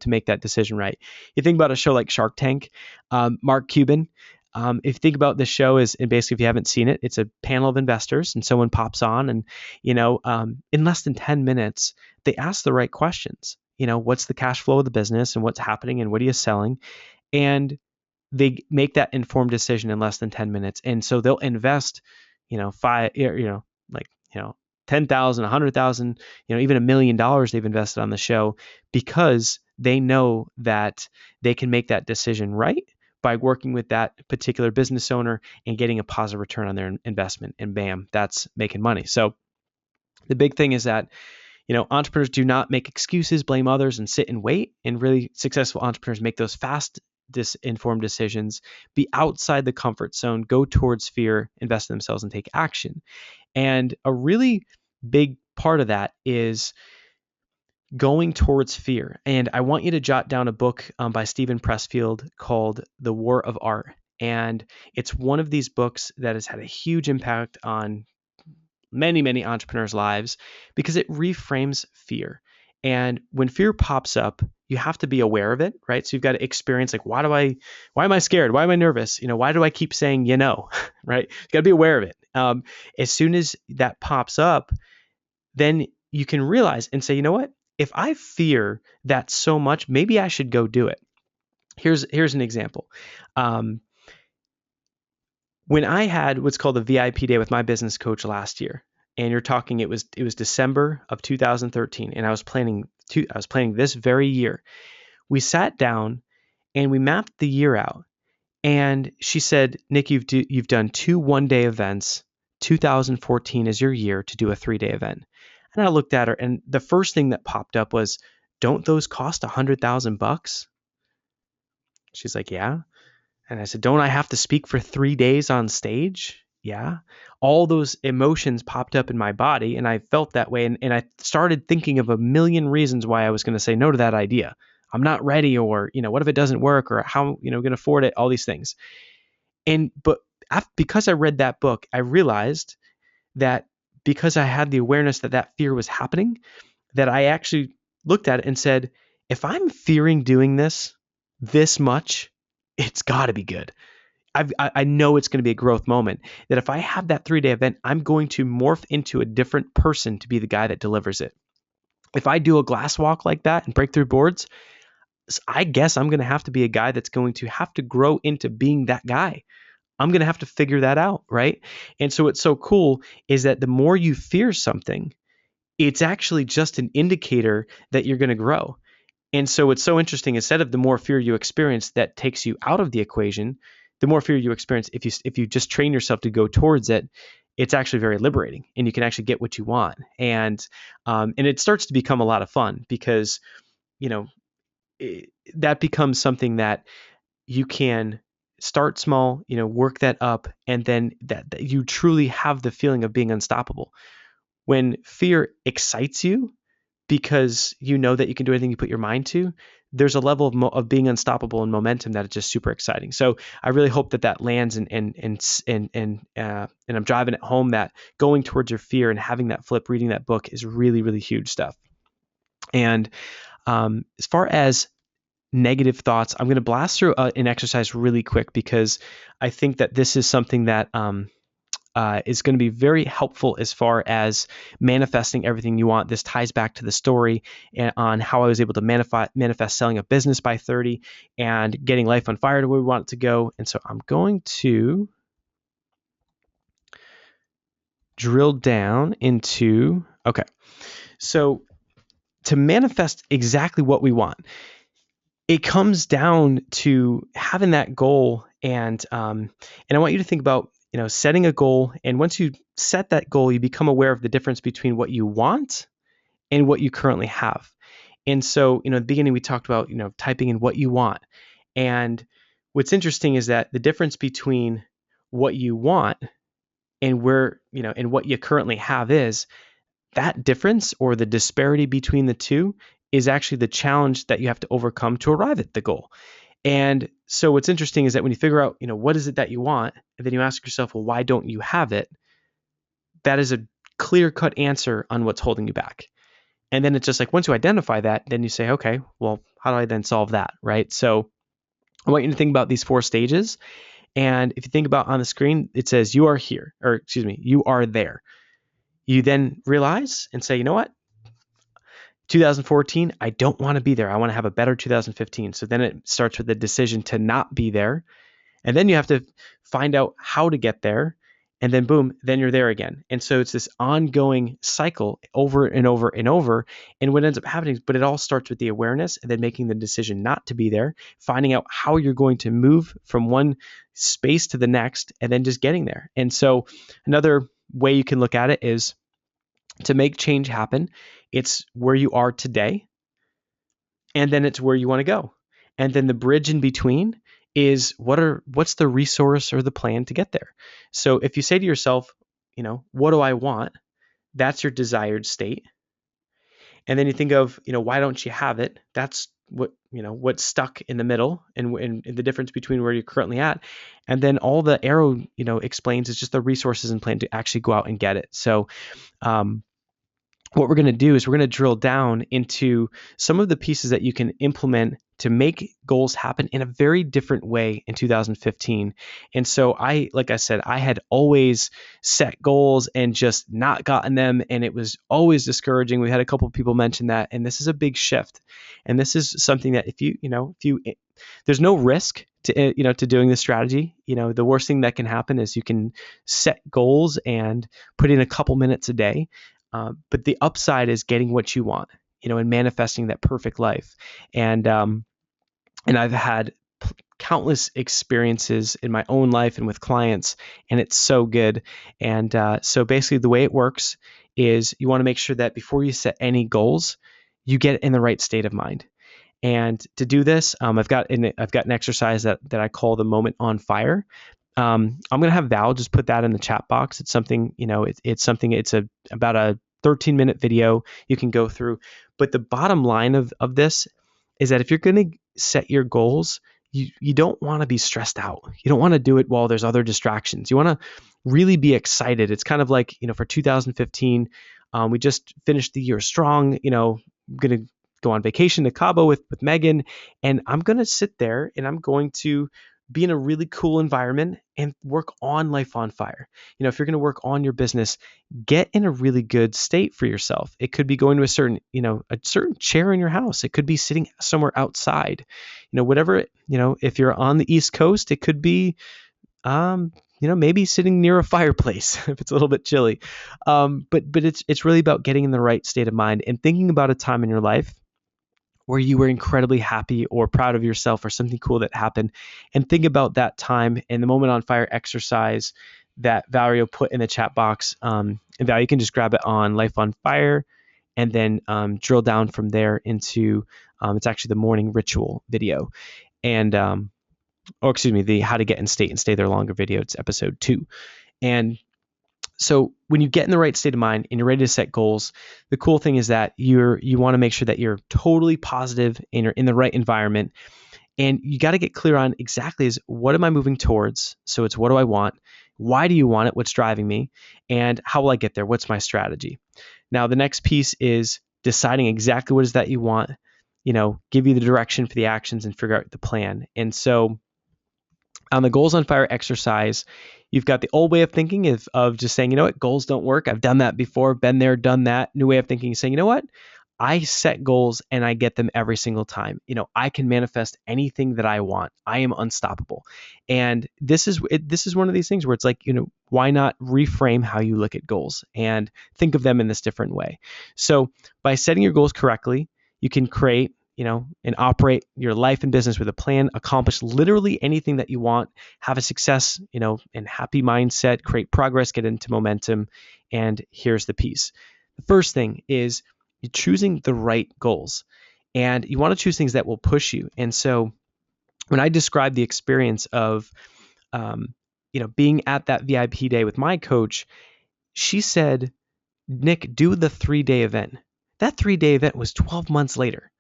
make that decision right. You think about a show like Shark Tank, Mark Cuban. If you think about the show, and basically if you haven't seen it, it's a panel of investors and someone pops on and, in less than 10 minutes, they ask the right questions. What's the cash flow of the business and what's happening and what are you selling? And they make that informed decision in less than 10 minutes. And so they'll invest, five, 10,000, 100,000, even $1 million they've invested on the show, because they know that they can make that decision right by working with that particular business owner and getting a positive return on their investment. And bam, that's making money. So the big thing is that, entrepreneurs do not make excuses, blame others, and sit and wait. And really successful entrepreneurs make those fast, informed decisions, be outside the comfort zone, go towards fear, invest in themselves, and take action. And a really big part of that is going towards fear. And I want you to jot down a book by Stephen Pressfield called The War of Art. And it's one of these books that has had a huge impact on many, many entrepreneurs' lives, because it reframes fear. And when fear pops up, you have to be aware of it, right? So you've got to experience, like, why am I scared? Why am I nervous? Why do I keep saying, right? You got to be aware of it. As soon as that pops up, then you can realize and say, you know what? If I fear that so much, maybe I should go do it. Here's an example. When I had what's called a VIP day with my business coach last year, and you're talking, it was December of 2013, and I was planning this very year. We sat down and we mapped the year out. And she said, Nick, you've done 2 one-day events. 2014 is your year to do a 3-day event. And I looked at her, and the first thing that popped up was, don't those cost $100,000? She's like, yeah. And I said, don't I have to speak for 3 days on stage? Yeah. All those emotions popped up in my body, and I felt that way. And I started thinking of a million reasons why I was going to say no to that idea. I'm not ready, or, what if it doesn't work, or how, going to afford it, all these things. But because I read that book, I realized that because I had the awareness that fear was happening, that I actually looked at it and said, if I'm fearing doing this much, it's got to be good. I know it's going to be a growth moment. That if I have that 3-day event, I'm going to morph into a different person to be the guy that delivers it. If I do a glass walk like that and break through boards, I guess I'm going to have to be a guy that's going to have to grow into being that guy. I'm going to have to figure that out, right? And so what's so cool is that the more you fear something, it's actually just an indicator that you're going to grow. And so what's so interesting, instead of the more fear you experience that takes you out of the equation, the more fear you experience, if you just train yourself to go towards it, it's actually very liberating, and you can actually get what you want. And it starts to become a lot of fun because, you know, that becomes something that you can start small, work that up, and then that you truly have the feeling of being unstoppable. When fear excites you because you know that you can do anything you put your mind to, there's a level of being unstoppable and momentum that is just super exciting. So I really hope that lands, and I'm driving it home that going towards your fear and having that flip, reading that book is really, really huge stuff. And as far as negative thoughts, I'm going to blast through an exercise really quick because I think that this is something that is going to be very helpful as far as manifesting everything you want. This ties back to the story on how I was able to manifest selling a business by 30 and getting life on fire to where we want it to go. And so I'm going to drill down into, okay, so to manifest exactly what we want, it comes down to having that goal, and I want you to think about setting a goal. And once you set that goal, you become aware of the difference between what you want and what you currently have. And so at the beginning we talked about typing in what you want, and what's interesting is that the difference between what you want and where and what you currently have is that difference, or the disparity between the two, is actually the challenge that you have to overcome to arrive at the goal. And so what's interesting is that when you figure out, what is it that you want, and then you ask yourself, well, why don't you have it? That is a clear-cut answer on what's holding you back. And then it's just like, once you identify that, then you say, okay, well, how do I then solve that, right? So I want you to think about these 4 stages. And if you think about on the screen, it says you are here, or excuse me, you are there. You then realize and say, you know what? 2014, I don't want to be there. I want to have a better 2015. So then it starts with the decision to not be there. And then you have to find out how to get there. And then boom, then you're there again. And so it's this ongoing cycle over and over and over. And what ends up happening, but it all starts with the awareness and then making the decision not to be there, finding out how you're going to move from one space to the next, and then just getting there. And so another way you can look at it is to make change happen. It's where you are today, and then it's where you want to go. And then the bridge in between is what's the resource or the plan to get there. So if you say to yourself, what do I want? That's your desired state. And then you think of, why don't you have it? That's what's stuck in the middle, and the difference between where you're currently at. And then all the arrow, explains is just the resources and plan to actually go out and get it. So, what we're going to do is we're going to drill down into some of the pieces that you can implement to make goals happen in a very different way in 2015. And so like I said, I had always set goals and just not gotten them. And it was always discouraging. We had a couple of people mention that, and this is a big shift. And this is something that there's no risk to doing this strategy. The worst thing that can happen is you can set goals and put in a couple minutes a day. But the upside is getting what you want, and manifesting that perfect life. And I've had countless experiences in my own life and with clients, and it's so good. And so basically the way it works is you want to make sure that before you set any goals, you get in the right state of mind. And to do this, I've got an exercise that I call the moment on fire. I'm going to have Val just put that in the chat box. It's something, it's about a 13-minute video you can go through. But the bottom line of this is that if you're going to set your goals, you don't want to be stressed out. You don't want to do it while there's other distractions. You want to really be excited. It's kind of like, for 2015, we just finished the year strong. I'm going to go on vacation to Cabo with Megan, and I'm going to sit there and I'm going to be in a really cool environment and work on Life on Fire. If you're going to work on your business, get in a really good state for yourself. It could be going to a certain chair in your house. It could be sitting somewhere outside. Whatever, if you're on the East Coast, it could be, maybe sitting near a fireplace if it's a little bit chilly. But it's really about getting in the right state of mind and thinking about a time in your life where you were incredibly happy or proud of yourself or something cool that happened, and think about that time and the Moment on Fire exercise that Valerie will put in the chat box. And Val, you can just grab it on Life on Fire and then drill down from there into, it's actually the morning ritual video. And, or excuse me, the how to get in state and stay there longer video. It's episode 2. And so when you get in the right state of mind and you're ready to set goals, the cool thing is that you want to make sure that you're totally positive and you're in the right environment. And you got to get clear on exactly what am I moving towards? So it's what do I want? Why do you want it? What's driving me? And how will I get there? What's my strategy? Now, the next piece is deciding exactly what is that you want, give you the direction for the actions and figure out the plan. And so on the Goals on Fire exercise, you've got the old way of thinking of just saying, goals don't work. I've done that before, been there, done that. New way of thinking is saying, you know what? I set goals and I get them every single time. I can manifest anything that I want. I am unstoppable. And this is one of these things where it's like, why not reframe how you look at goals and think of them in this different way? So by setting your goals correctly, you can create, and operate your life and business with a plan, accomplish literally anything that you want, have a success, and happy mindset, create progress, get into momentum. And here's the piece. The first thing is you're choosing the right goals, and you want to choose things that will push you. And so when I describe the experience of, being at that VIP day with my coach, she said, Nick, do the 3-day event. That 3-day event was 12 months later.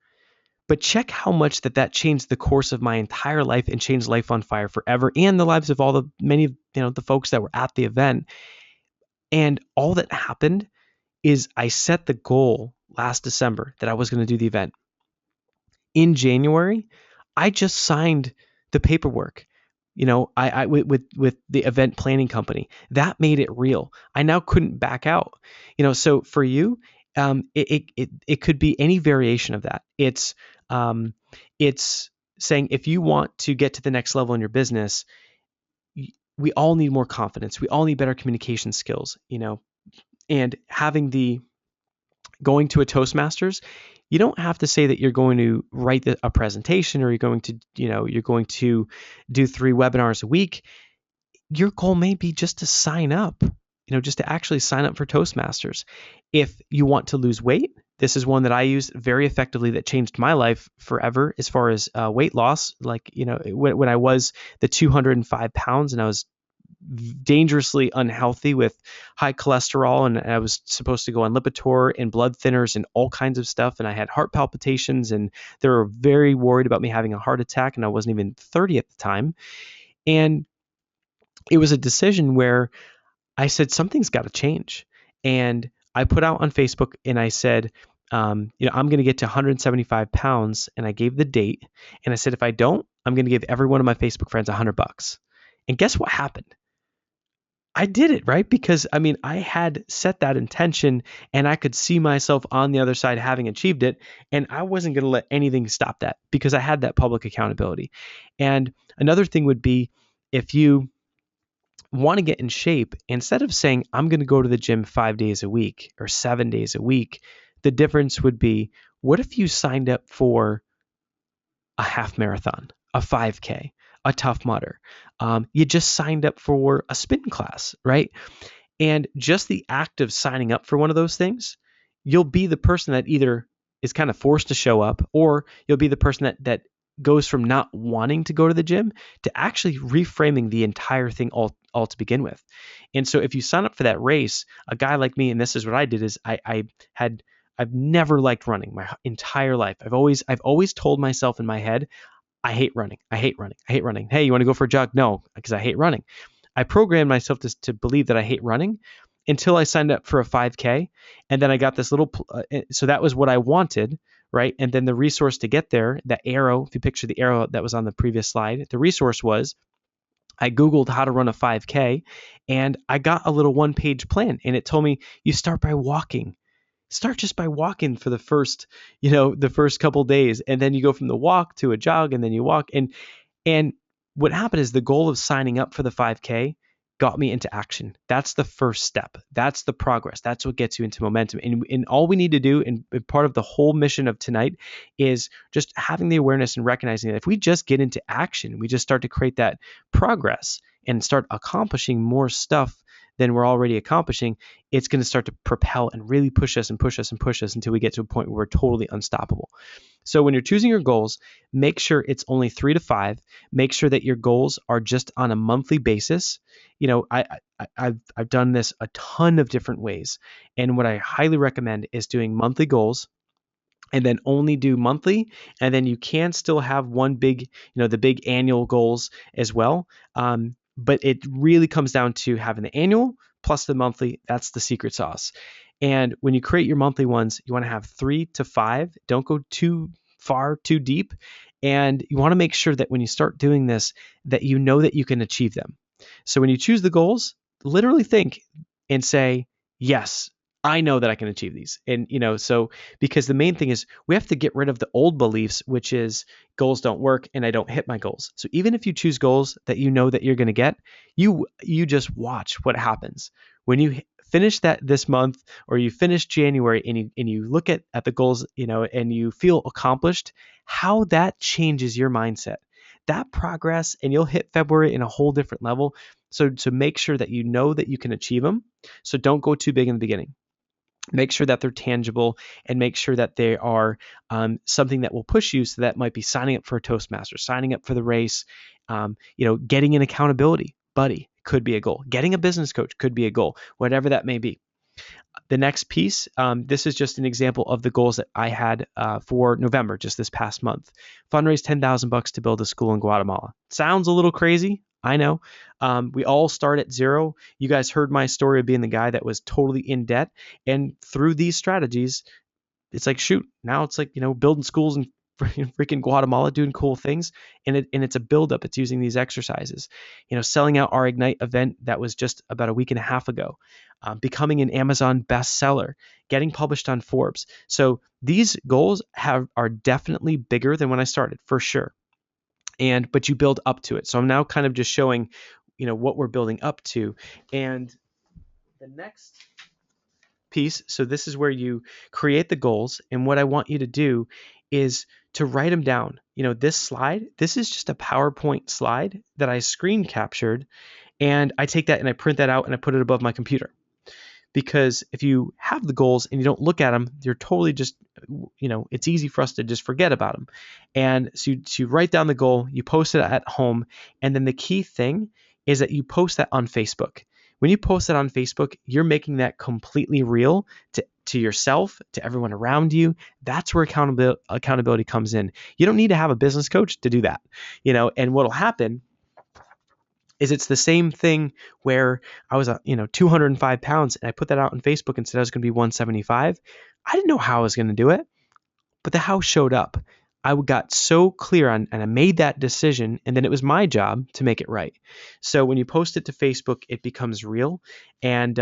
But check how much that changed the course of my entire life and changed Life on Fire forever and the lives of many of the folks that were at the event. And all that happened is I set the goal last December that I was going to do the event. In January, I just signed the paperwork. I with the event planning company. That made it real. I now couldn't back out. So for you, it could be any variation of that. It's saying if you want to get to the next level in your business, we all need more confidence. We all need better communication skills, and going to a Toastmasters, you don't have to say that you're going to write a presentation or you're going to do 3 webinars a week. Your goal may be just to sign up, just to actually sign up for Toastmasters. If you want to lose weight, this is one that I used very effectively that changed my life forever as far as weight loss. Like, when I was the 205 pounds and I was dangerously unhealthy with high cholesterol, and I was supposed to go on Lipitor and blood thinners and all kinds of stuff. And I had heart palpitations, and they were very worried about me having a heart attack. And I wasn't even 30 at the time. And it was a decision where I said, something's got to change. And I put out on Facebook and I said, I'm going to get to 175 pounds. And I gave the date. And I said, if I don't, I'm going to give every one of my Facebook friends $100. And guess what happened? I did it, right? Because I had set that intention and I could see myself on the other side having achieved it. And I wasn't going to let anything stop that because I had that public accountability. And another thing would be, if you want to get in shape, instead of saying, I'm going to go to the gym 5 days a week or 7 days a week, the difference would be, what if you signed up for a half marathon, a 5K, a Tough Mudder? You just signed up for a spin class, right? And just the act of signing up for one of those things, you'll be the person that either is kind of forced to show up, or you'll be the person that goes from not wanting to go to the gym to actually reframing the entire thing all to begin with. And so if you sign up for that race, a guy like me, and this is what I did, is I've never liked running my entire life. I've always told myself in my head, I hate running. I hate running. I hate running. Hey, you want to go for a jog? No, because I hate running. I programmed myself to believe that I hate running until I signed up for a 5K. And then I got this little, so that was what I wanted, right? And then the resource to get there, that arrow, if you picture the arrow that was on the previous slide, the resource was I Googled how to run a 5K and I got a little one-page plan, and it told me you start by walking. Start just by walking for the first, the first couple days, and then you go from the walk to a jog, and then you walk. And what happened is the goal of signing up for the 5K got me into action. That's the first step. That's the progress. That's what gets you into momentum. And all we need to do, and part of the whole mission of tonight, is just having the awareness and recognizing that if we just get into action, we just start to create that progress and start accomplishing more stuff than we're already accomplishing, it's going to start to propel and really push us and push us and push us until we get to a point where we're totally unstoppable. So when you're choosing your goals, make sure it's only 3 to 5. Make sure that your goals are just on a monthly basis. I've done this a ton of different ways, and what I highly recommend is doing monthly goals and then only do monthly. And then you can still have one big, the big annual goals as well. But it really comes down to having the annual plus the monthly. That's the secret sauce. And when you create your monthly ones, you want to have 3 to 5. Don't go too far, too deep. And you want to make sure that when you start doing this, that you know that you can achieve them. So when you choose the goals, literally think and say, yes, I know that I can achieve these. And, so because the main thing is we have to get rid of the old beliefs, which is goals don't work and I don't hit my goals. So even if you choose goals that you know that you're going to get, you just watch what happens. When you finish that this month, or you finish January and you look at the goals, and you feel accomplished, how that changes your mindset. That progress, and you'll hit February in a whole different level. So to make sure that you know that you can achieve them. So don't go too big in the beginning. Make sure that they're tangible, and make sure that they are something that will push you. So that might be signing up for a Toastmaster, signing up for the race, getting an accountability buddy could be a goal. Getting a business coach could be a goal, whatever that may be. The next piece, this is just an example of the goals that I had for November, just this past month. Fundraise $10,000 to build a school in Guatemala. Sounds a little crazy, I know. We all start at zero. You guys heard my story of being the guy that was totally in debt. And through these strategies, it's like, shoot, now it's like, building schools in freaking Guatemala, doing cool things. And it's a buildup. It's using these exercises, selling out our Ignite event that was just about a week and a half ago, becoming an Amazon bestseller, getting published on Forbes. So these goals are definitely bigger than when I started, for sure. But you build up to it. So I'm now kind of just showing, what we're building up to. And the next piece, so this is where you create the goals. And what I want you to do is to write them down. This slide, this is just a PowerPoint slide that I screen captured. And I take that and I print that out and I put it above my computer. Because if you have the goals and you don't look at them, you're totally just, it's easy for us to just forget about them. And so you write down the goal, you post it at home. And then the key thing is that you post that on Facebook. When you post it on Facebook, you're making that completely real to yourself, to everyone around you. That's where accountability comes in. You don't need to have a business coach to do that. And what'll happen is it's the same thing where I was, 205 pounds, and I put that out on Facebook and said I was going to be 175. I didn't know how I was going to do it, but the how showed up. I got so clear on, and I made that decision, and then it was my job to make it right. So when you post it to Facebook, it becomes real. And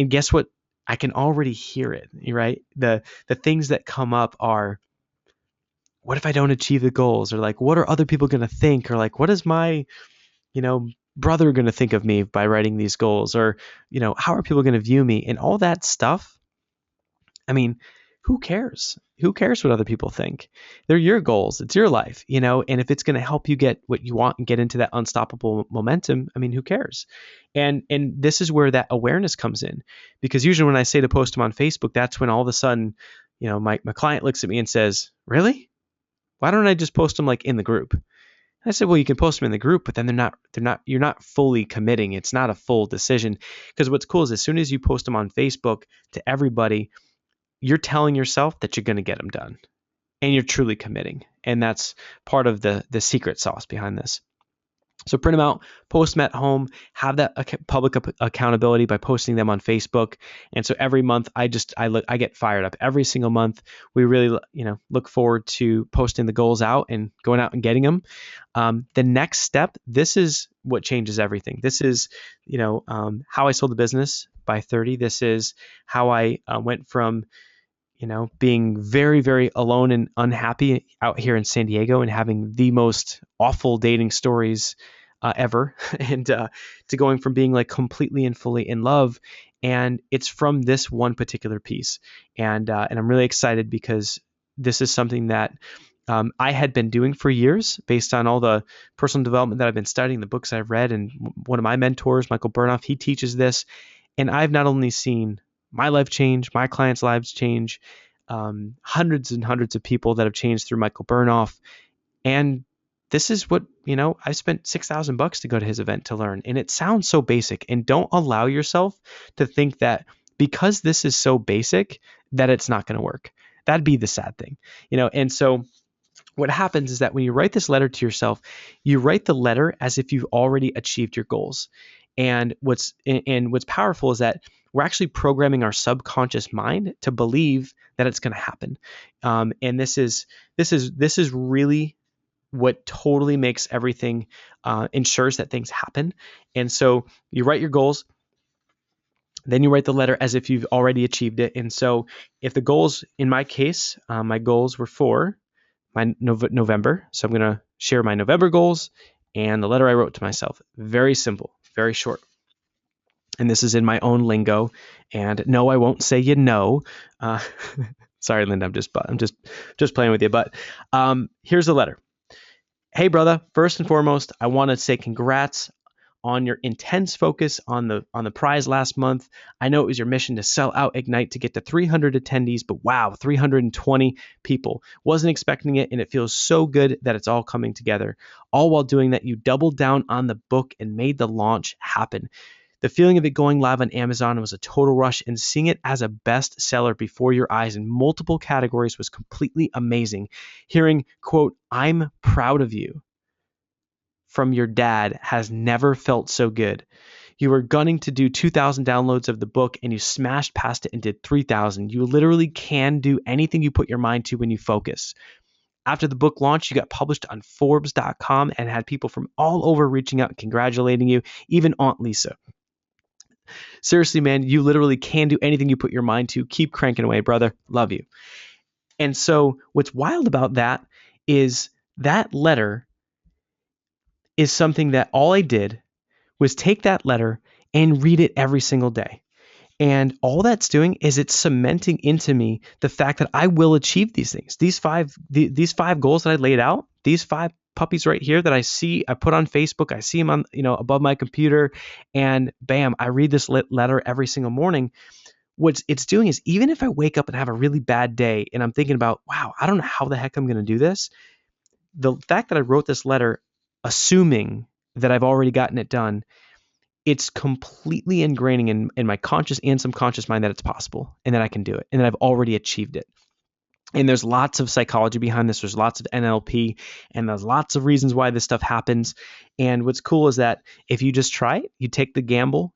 guess what? I can already hear it, right? The things that come up are, what if I don't achieve the goals? Or like, what are other people going to think? Or like, what is my brother going to think of me by writing these goals? Or, how are people going to view me? And all that stuff. I mean, who cares? Who cares what other people think? They're your goals. It's your life, and if it's going to help you get what you want and get into that unstoppable momentum, I mean, who cares? And this is where that awareness comes in, because usually when I say to post them on Facebook, that's when all of a sudden, my client looks at me and says, really? Why don't I just post them like in the group? I said, well, you can post them in the group, but then you're not fully committing. It's not a full decision. Because what's cool is as soon as you post them on Facebook to everybody, you're telling yourself that you're going to get them done, and you're truly committing. And that's part of the secret sauce behind this. So print them out, post them at home, have that public accountability by posting them on Facebook. And so every month I get fired up every single month. We really, look forward to posting the goals out and going out and getting them. The next step, this is what changes everything. This is, how I sold the business by 30. This is how I went from being very, very alone and unhappy out here in San Diego and having the most awful dating stories ever, and to going from being like completely and fully in love. And it's from this one particular piece. And I'm really excited because this is something that I had been doing for years based on all the personal development that I've been studying, the books I've read. And one of my mentors, Michael Burnoff, he teaches this. And I've not only seen my life change, my clients' lives change, hundreds and hundreds of people that have changed through Michael Burnoff. And this is what, I spent $6,000 to go to his event to learn. And it sounds so basic. And don't allow yourself to think that because this is so basic that it's not going to work. That'd be the sad thing, And so what happens is that when you write this letter to yourself, you write the letter as if you've already achieved your goals. And what's powerful is that we're actually programming our subconscious mind to believe that it's going to happen. And this is really what totally makes everything, ensures that things happen. And so you write your goals, then you write the letter as if you've already achieved it. And so if the goals, in my case, my goals were for my November. So I'm going to share my November goals and the letter I wrote to myself. Very simple, very short. And this is in my own lingo. And no, I won't say sorry, Linda, I'm just playing with you. But here's the letter. Hey, brother. First and foremost, I want to say congrats on your intense focus on the prize last month. I know it was your mission to sell out Ignite to get to 300 attendees, but wow, 320 people. Wasn't expecting it, and it feels so good that it's all coming together. All while doing that, you doubled down on the book and made the launch happen. The feeling of it going live on Amazon was a total rush, and seeing it as a bestseller before your eyes in multiple categories was completely amazing. Hearing, quote, "I'm proud of you," from your dad has never felt so good. You were gunning to do 2,000 downloads of the book and you smashed past it and did 3,000. You literally can do anything you put your mind to when you focus. After the book launched, you got published on Forbes.com and had people from all over reaching out and congratulating you, even Aunt Lisa. Seriously, man, you literally can do anything you put your mind to. Keep cranking away, brother. Love you. And so what's wild about that is that letter is something that all I did was take that letter and read it every single day. And all that's doing is it's cementing into me the fact that I will achieve these things. These five goals that I laid out, these 5 puppies right here that I see, I put on Facebook, I see them on, above my computer, and bam, I read this letter every single morning. What it's doing is, even if I wake up and have a really bad day and I'm thinking about, wow, I don't know how the heck I'm going to do this. The fact that I wrote this letter assuming that I've already gotten it done, it's completely ingraining in my conscious and subconscious mind that it's possible and that I can do it and that I've already achieved it. And there's lots of psychology behind this. There's lots of NLP, and there's lots of reasons why this stuff happens. And what's cool is that if you just try it, you take the gamble,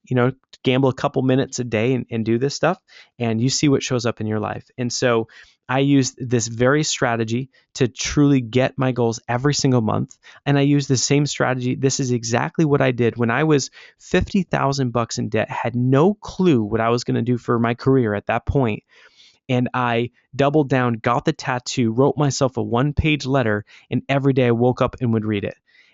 gamble a couple minutes a day and do this stuff, and you see what shows up in your life. And so I use this very strategy to truly get my goals every single month. And I use the same strategy. This is exactly what I did when I was $50,000 in debt, had no clue what I was going to do for my career at that point. And I doubled down, got the tattoo, wrote myself a 1-page letter, and every day I woke up and would read it.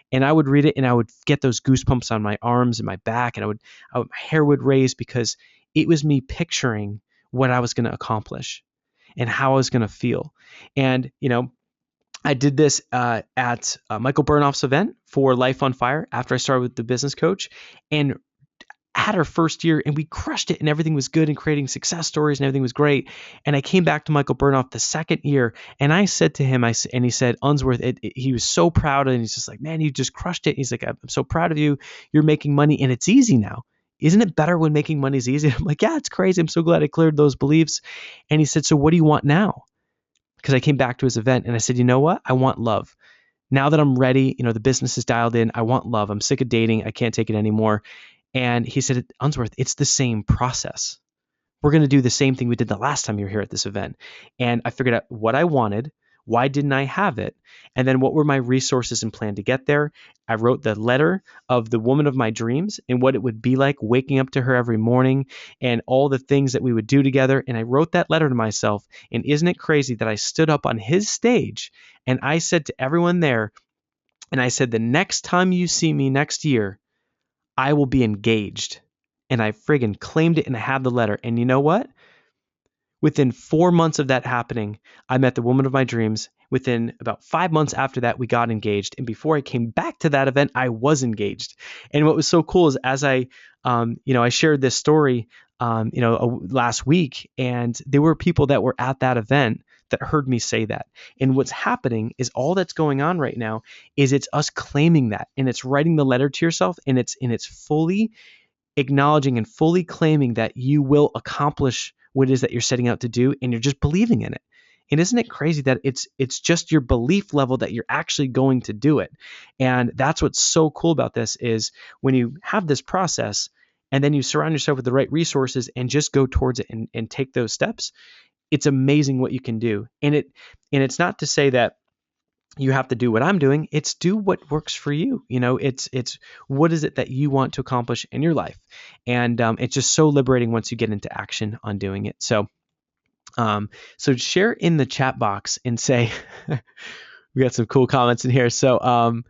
And I would read it and I would get those goosebumps on my arms and my back, and my hair would raise because it was me picturing what I was going to accomplish and how I was going to feel. And, I did this at Michael Burnoff's event for Life on Fire after I started with the business coach, and had our first year and we crushed it and everything was good and creating success stories and everything was great. And I came back to Michael Burnoff the second year and I said to him, and he said, Unsworth, he was so proud, and he's just like, man, you just crushed it. He's like, I'm so proud of you. You're making money and it's easy now. Isn't it better when making money is easy? I'm like, yeah, it's crazy. I'm so glad I cleared those beliefs. And he said, so what do you want now? Because I came back to his event and I said, you know what? I want love. Now that I'm ready, the business is dialed in. I want love. I'm sick of dating. I can't take it anymore. And he said, Unsworth, it's the same process. We're going to do the same thing we did the last time you were here at this event. And I figured out what I wanted. Why didn't I have it? And then what were my resources and plan to get there? I wrote the letter of the woman of my dreams and what it would be like waking up to her every morning and all the things that we would do together. And I wrote that letter to myself. And isn't it crazy that I stood up on his stage and I said to everyone there, and I said, the next time you see me next year, I will be engaged. And I friggin' claimed it and I had the letter. And you know what? Within 4 months of that happening, I met the woman of my dreams. Within about 5 months after that, we got engaged. And before I came back to that event, I was engaged. And what was so cool is as I shared this story, last week, and there were people that were at that event that heard me say that. And what's happening is all that's going on right now is it's us claiming that, and it's writing the letter to yourself, and it's fully acknowledging and fully claiming that you will accomplish what it is that you're setting out to do, and you're just believing in it. And isn't it crazy that it's just your belief level that you're actually going to do it? And that's what's so cool about this is when you have this process and then you surround yourself with the right resources and just go towards it and take those steps, it's amazing what you can do. And it's not to say that you have to do what I'm doing. It's do what works for you. It's what is it that you want to accomplish in your life, and it's just so liberating once you get into action on doing it. So share in the chat box and say we got some cool comments in here. So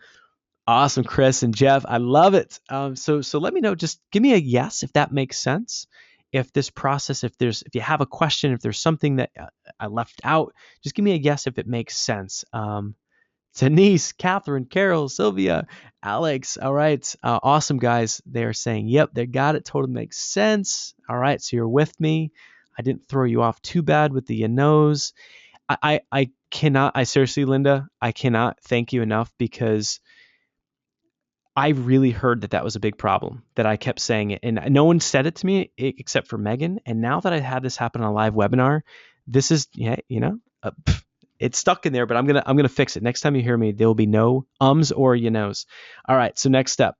awesome, Chris and Jeff, I love it. So let me know. Just give me a yes if that makes sense. If this process, if you have a question, if there's something that I left out, just give me a yes if it makes sense. Denise, Catherine, Carol, Sylvia, Alex. All right. Awesome, guys. They're saying, yep, they got it. Totally makes sense. All right. So you're with me. I didn't throw you off too bad with the no's. I cannot, I seriously, Linda, I cannot thank you enough because I really heard that was a big problem, that I kept saying it. And no one said it to me except for Megan. And now that I had this happen on a live webinar, this is, it's stuck in there, but I'm gonna fix it. Next time you hear me, there will be no ums or knows. All right. So next step.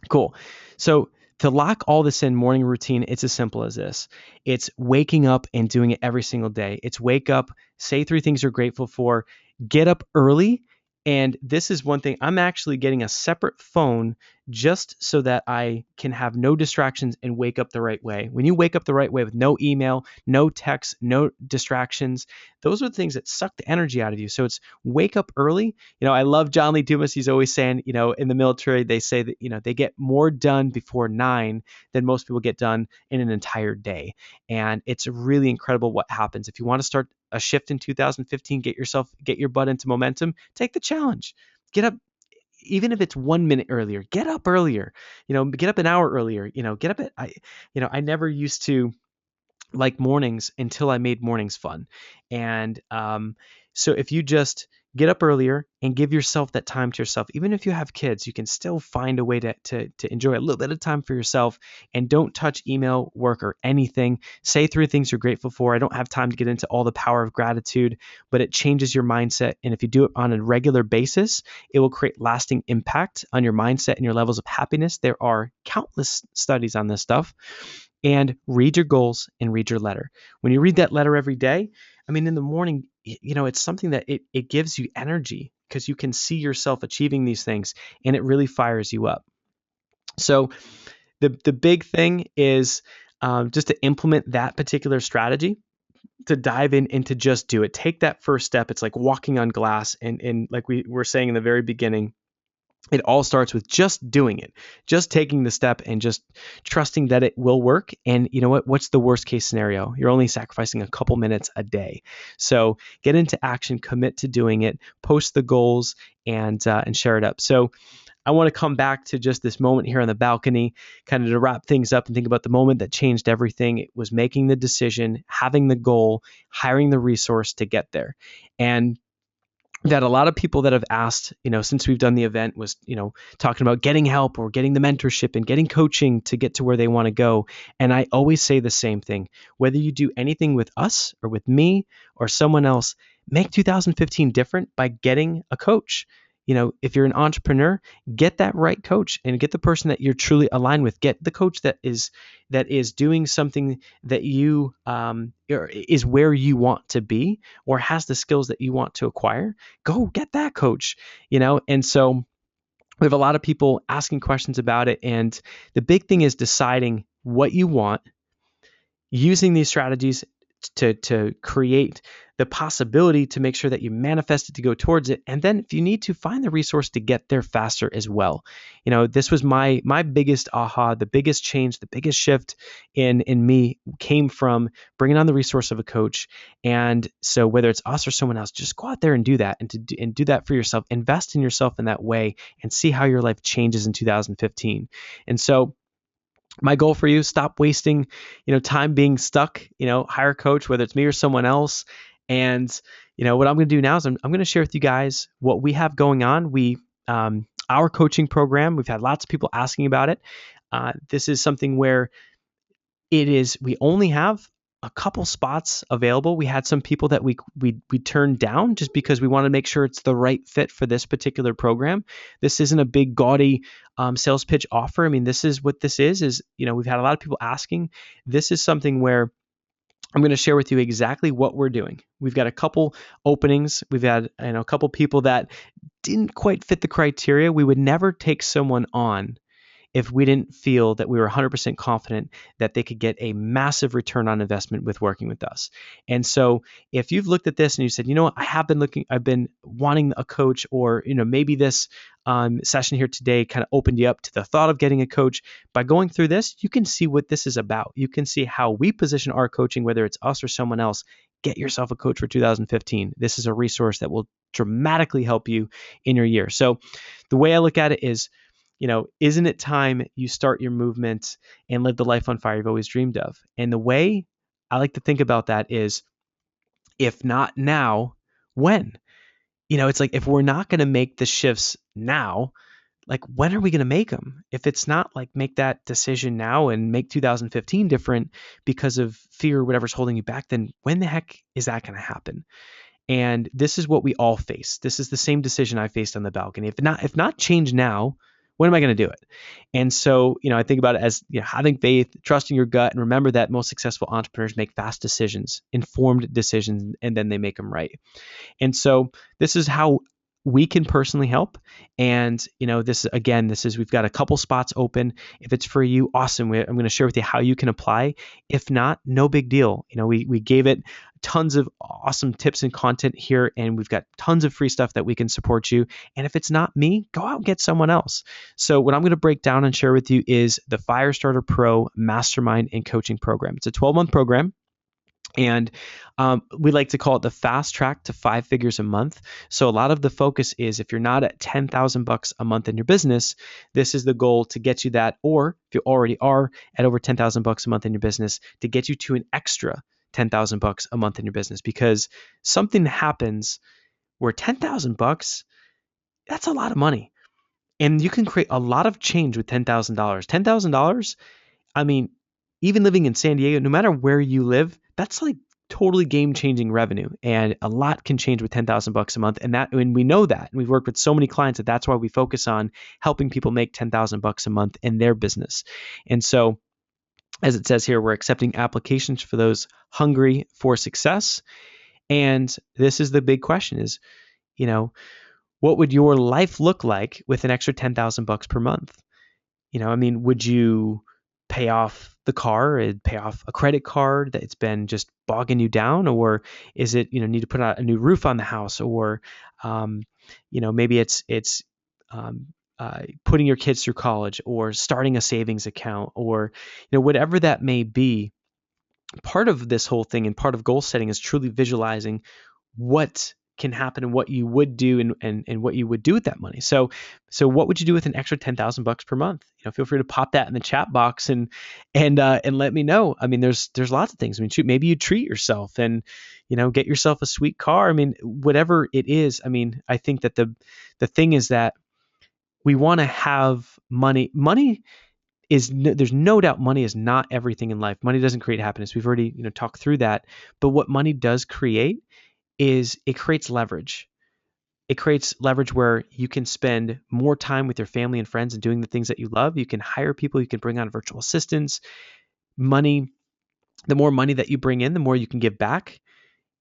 Cool. So to lock all this in morning routine, it's as simple as this. It's waking up and doing it every single day. It's wake up, say 3 things you're grateful for, get up early. And this is one thing, I'm actually getting a separate phone just so that I can have no distractions and wake up the right way. When you wake up the right way with no email, no text, no distractions, those are the things that suck the energy out of you. So it's wake up early. I love John Lee Dumas. He's always saying, in the military, they say that, they get more done before 9 than most people get done in an entire day. And it's really incredible what happens. If you want to start a shift in 2015, get your butt into momentum, take the challenge. Get up, even if it's 1 minute earlier, get up earlier, get up an hour earlier, get up I never used to like mornings until I made mornings fun. And so if you just get up earlier and give yourself that time to yourself, even if you have kids, you can still find a way to enjoy a little bit of time for yourself, and don't touch email, work, or anything. Say 3 things you're grateful for. I don't have time to get into all the power of gratitude, but it changes your mindset. And if you do it on a regular basis, it will create lasting impact on your mindset and your levels of happiness. There are countless studies on this stuff. And read your goals and read your letter. When you read that letter every day, in the morning, it's something that it gives you energy because you can see yourself achieving these things, and it really fires you up. So the big thing is just to implement that particular strategy, to dive in and to just do it. Take that first step. It's like walking on glass. And like we were saying in the very beginning, it all starts with just doing it, just taking the step and just trusting that it will work. And you know what? What's the worst case scenario? You're only sacrificing a couple minutes a day. So get into action, commit to doing it, post the goals, and share it up. So I want to come back to just this moment here on the balcony, kind of to wrap things up and think about the moment that changed everything. It was making the decision, having the goal, hiring the resource to get there. And that a lot of people that have asked, since we've done the event was, talking about getting help or getting the mentorship and getting coaching to get to where they want to go. And I always say the same thing, whether you do anything with us or with me or someone else, make 2015 different by getting a coach. if you're an entrepreneur, get that right coach and get the person that you're truly aligned with. Get the coach that is doing something that you is where you want to be, or has the skills that you want to acquire. Go get that coach. And so we have a lot of people asking questions about it, and the big thing is deciding what you want, using these strategies to create the possibility to make sure that you manifest it to go towards it. And then if you need to, find the resource to get there faster as well. This was my biggest aha, the biggest change, the biggest shift in me came from bringing on the resource of a coach. And so whether it's us or someone else, just go out there and do that, and do that for yourself. Invest in yourself in that way and see how your life changes in 2015. And so my goal for you, stop wasting, time being stuck, hire a coach, whether it's me or someone else. And, what I'm going to do now is I'm going to share with you guys what we have going on. Our coaching program, we've had lots of people asking about it. This is something where we only have a couple spots available. We had some people that we turned down just because we want to make sure it's the right fit for this particular program. This isn't a big gaudy sales pitch offer. I mean, this is what this is, we've had a lot of people asking. This is something where I'm going to share with you exactly what we're doing. We've got a couple openings. We've had a couple people that didn't quite fit the criteria. We would never take someone on if we didn't feel that we were 100% confident that they could get a massive return on investment with working with us. And so if you've looked at this and you said, what, I've been wanting a coach, or, maybe this session here today kind of opened you up to the thought of getting a coach. By going through this, you can see what this is about. You can see how we position our coaching, whether it's us or someone else. Get yourself a coach for 2015. This is a resource that will dramatically help you in your year. So the way I look at it is, isn't it time you start your movement and live the life on fire you've always dreamed of? And the way I like to think about that is, if not now, when? It's like, if we're not going to make the shifts now, like, when are we going to make them? If it's not like make that decision now and make 2015 different because of fear or whatever's holding you back, then when the heck is that going to happen? And this is what we all face. This is the same decision I faced on the balcony. If not change now, when am I going to do it? And so, I think about it as, having faith, trusting your gut, and remember that most successful entrepreneurs make fast decisions, informed decisions, and then they make them right. And so this is how we can personally help. And, we've got a couple spots open. If it's for you, awesome. I'm going to share with you how you can apply. If not, no big deal. We gave it tons of awesome tips and content here, and we've got tons of free stuff that we can support you. And if it's not me, go out and get someone else. So what I'm going to break down and share with you is the Firestarter Pro Mastermind and Coaching Program. It's a 12-month program. And we like to call it the fast track to 5 figures a month. So a lot of the focus is, if you're not at $10,000 a month in your business, this is the goal to get you that. Or if you already are at over $10,000 a month in your business, to get you to an extra $10,000 a month in your business. Because something happens where $10,000, that's a lot of money. And you can create a lot of change with $10,000. $10,000, I mean, even living in San Diego, no matter where you live, that's like totally game-changing revenue, and a lot can change with $10,000 a month. And we know that, and we've worked with so many clients that's why we focus on helping people make $10,000 a month in their business. And so, as it says here, we're accepting applications for those hungry for success. And this is the big question: is, what would your life look like with an extra $10,000 per month? Would you pay off the car and pay off a credit card that's been just bogging you down? Or is it, need to put out a new roof on the house? Or, maybe it's putting your kids through college, or starting a savings account, or, whatever that may be. Part of this whole thing and part of goal setting is truly visualizing what can happen and what you would do and what you would do with that money. So what would you do with an extra $10,000 per month? Feel free to pop that in the chat box and let me know. There's lots of things. Shoot, maybe you treat yourself and, get yourself a sweet car. Whatever it is. I think that the thing is that we want to have money. There's no doubt money is not everything in life. Money doesn't create happiness. We've already, talked through that. But what money does create is it creates leverage. It creates leverage where you can spend more time with your family and friends and doing the things that you love. You can hire people, you can bring on virtual assistants. Money, the more money that you bring in, the more you can give back.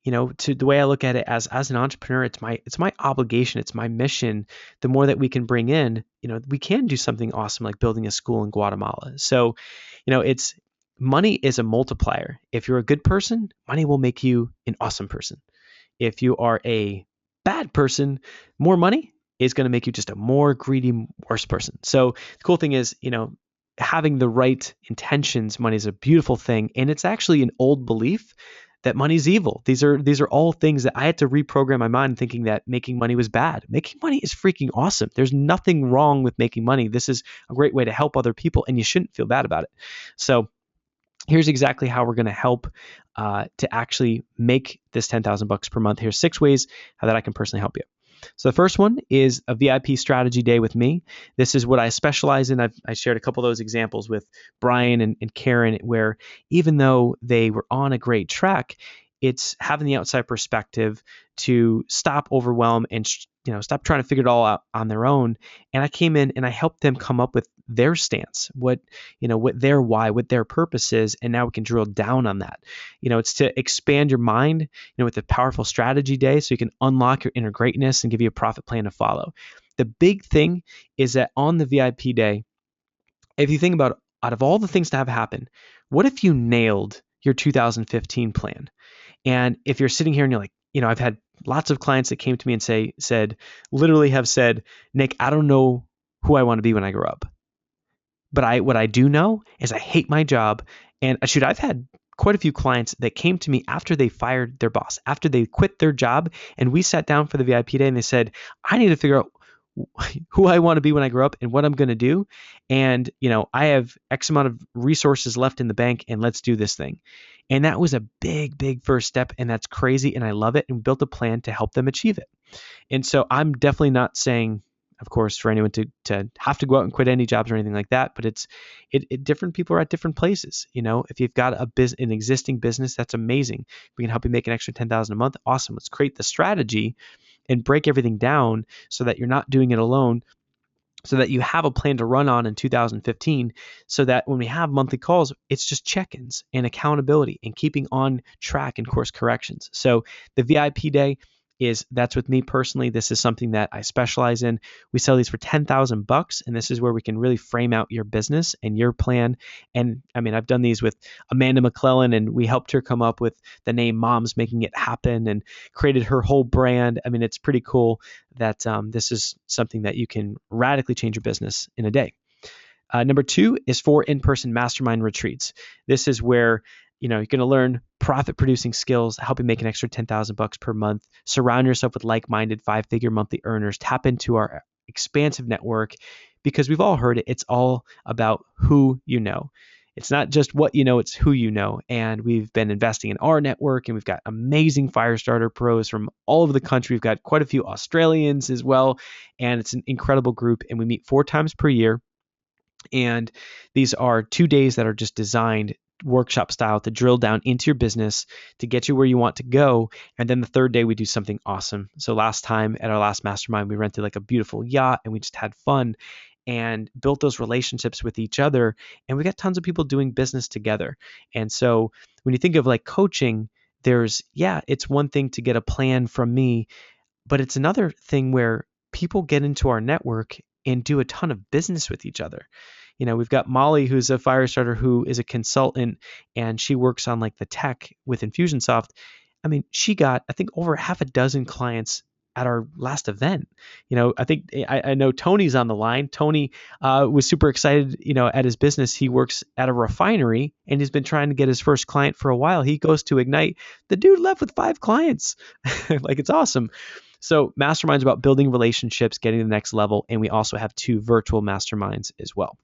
To the way I look at it as an entrepreneur, it's my obligation, it's my mission. The more that we can bring in, we can do something awesome like building a school in Guatemala. So, it's money is a multiplier. If you're a good person, money will make you an awesome person. If you are a bad person, more money is going to make you just a more greedy, worse person. So the cool thing is, having the right intentions, money is a beautiful thing. And it's actually an old belief that money's evil. These are all things that I had to reprogram my mind thinking that making money was bad. Making money is freaking awesome. There's nothing wrong with making money. This is a great way to help other people and you shouldn't feel bad about it. So here's exactly how we're going to help to actually make this 10,000 bucks per month. Here's 6 ways that I can personally help you. So the first one is a VIP strategy day with me. This is what I specialize in. I shared a couple of those examples with Brian and Karen, where even though they were on a great track, it's having the outside perspective to stop overwhelm and stop trying to figure it all out on their own. And I came in and I helped them come up with their stance, what their why, what their purpose is, and now we can drill down on that. It's to expand your mind, with a powerful strategy day, so you can unlock your inner greatness and give you a profit plan to follow. The big thing is that on the VIP day, if you think about out of all the things to have happen, what if you nailed your 2015 plan? And if you're sitting here and you're like, I've had lots of clients that came to me and literally have said, Nick, I don't know who I want to be when I grow up. But what I do know is I hate my job. And I've had quite a few clients that came to me after they fired their boss, after they quit their job. And we sat down for the VIP day and they said, I need to figure out who I want to be when I grow up and what I'm going to do. And, I have X amount of resources left in the bank and let's do this thing. And that was a big, big first step. And that's crazy. And I love it, and built a plan to help them achieve it. And so I'm definitely not saying, of course, for anyone to have to go out and quit any jobs or anything like that, but different people are at different places. If you've got an existing business, that's amazing. We can help you make an extra 10,000 a month. Awesome. Let's create the strategy and break everything down so that you're not doing it alone, so that you have a plan to run on in 2015, so that when we have monthly calls, it's just check-ins and accountability and keeping on track and course corrections. So the VIP day that's with me personally. This is something that I specialize in. We sell these for 10,000 bucks, and this is where we can really frame out your business and your plan. And I mean, I've done these with Amanda McClellan, and we helped her come up with the name Mom's Making It Happen and created her whole brand. I mean, it's pretty cool that this is something that you can radically change your business in a day. Number 2 is 4 in-person mastermind retreats. This is where you're going to learn profit producing skills, help you make an extra 10,000 bucks per month. Surround yourself with like-minded 5-figure monthly earners. Tap into our expansive network, because we've all heard it. It's all about who you know. It's not just what you know, it's who you know. And we've been investing in our network, and we've got amazing fire starter pros from all over the country. We've got quite a few Australians as well. And it's an incredible group. And we meet 4 times per year. And these are 2 days that are just designed workshop style to drill down into your business to get you where you want to go. And then the 3rd day, we do something awesome. So last time at our last mastermind, we rented like a beautiful yacht and we just had fun and built those relationships with each other. And we got tons of people doing business together. And so when you think of like coaching, it's one thing to get a plan from me, but it's another thing where people get into our network and do a ton of business with each other. We've got Molly, who's a fire starter, who is a consultant, and she works on like the tech with Infusionsoft. I mean, she got, I think, over half a dozen clients at our last event. I think I know Tony's on the line. Tony was super excited, at his business. He works at a refinery and he's been trying to get his first client for a while. He goes to Ignite. The dude left with 5 clients. Like, it's awesome. So masterminds about building relationships, getting to the next level. And we also have 2 virtual masterminds as well.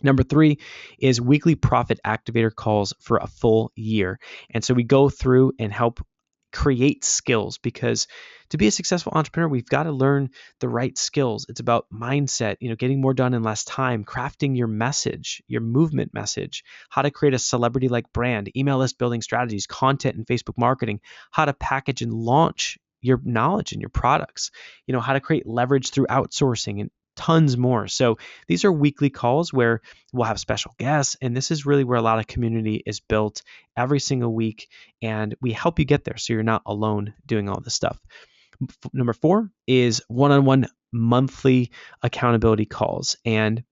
Number 3 is weekly profit activator calls for a full year. And so we go through and help create skills, because to be a successful entrepreneur, we've got to learn the right skills. It's about mindset, getting more done in less time, crafting your message, your movement message, how to create a celebrity-like brand, email list building strategies, content and Facebook marketing, how to package and launch your knowledge and your products, how to create leverage through outsourcing and tons more. So these are weekly calls where we'll have special guests. And this is really where a lot of community is built every single week. And we help you get there so you're not alone doing all this stuff. Number 4 is one-on-one monthly accountability calls. And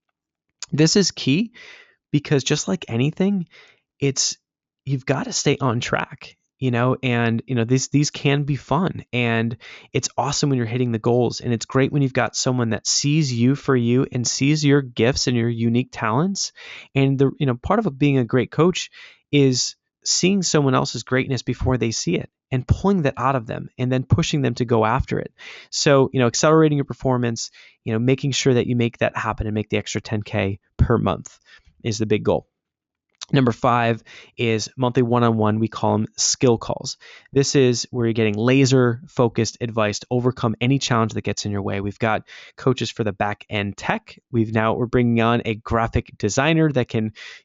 this is key because just like anything, it's you've got to stay on track, and these can be fun, and it's awesome when you're hitting the goals, and it's great when you've got someone that sees you for you and sees your gifts and your unique talents. And the part of being a great coach is seeing someone else's greatness before they see it and pulling that out of them and then pushing them to go after it. So, accelerating your performance, making sure that you make that happen and make the extra 10K per month is the big goal. Number 5 is monthly one-on-one. We call them skill calls. This is where you're getting laser focused advice to overcome any challenge that gets in your way. We've got coaches for the back end tech. We're bringing on a graphic designer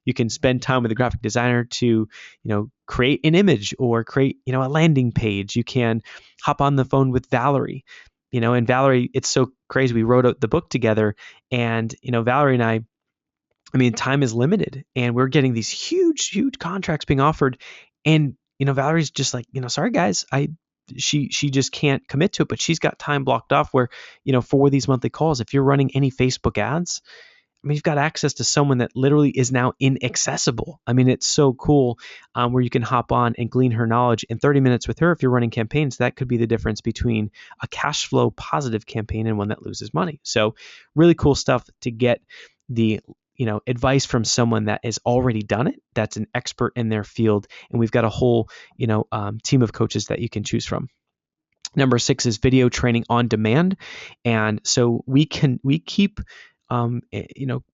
you can spend time with a graphic designer to, create an image or create, a landing page. You can hop on the phone with Valerie, and Valerie, it's so crazy. We wrote the book together, and, Valerie and I mean, time is limited, and we're getting these huge, huge contracts being offered. And, Valerie's just like, sorry guys, she just can't commit to it, but she's got time blocked off where, for these monthly calls, if you're running any Facebook ads, I mean, you've got access to someone that literally is now inaccessible. I mean, it's so cool where you can hop on and glean her knowledge in 30 minutes with her. If you're running campaigns, that could be the difference between a cash flow positive campaign and one that loses money. So really cool stuff to get the advice from someone that has already done it, that's an expert in their field. And we've got a whole, team of coaches that you can choose from. Number 6 is video training on demand. And so we keep,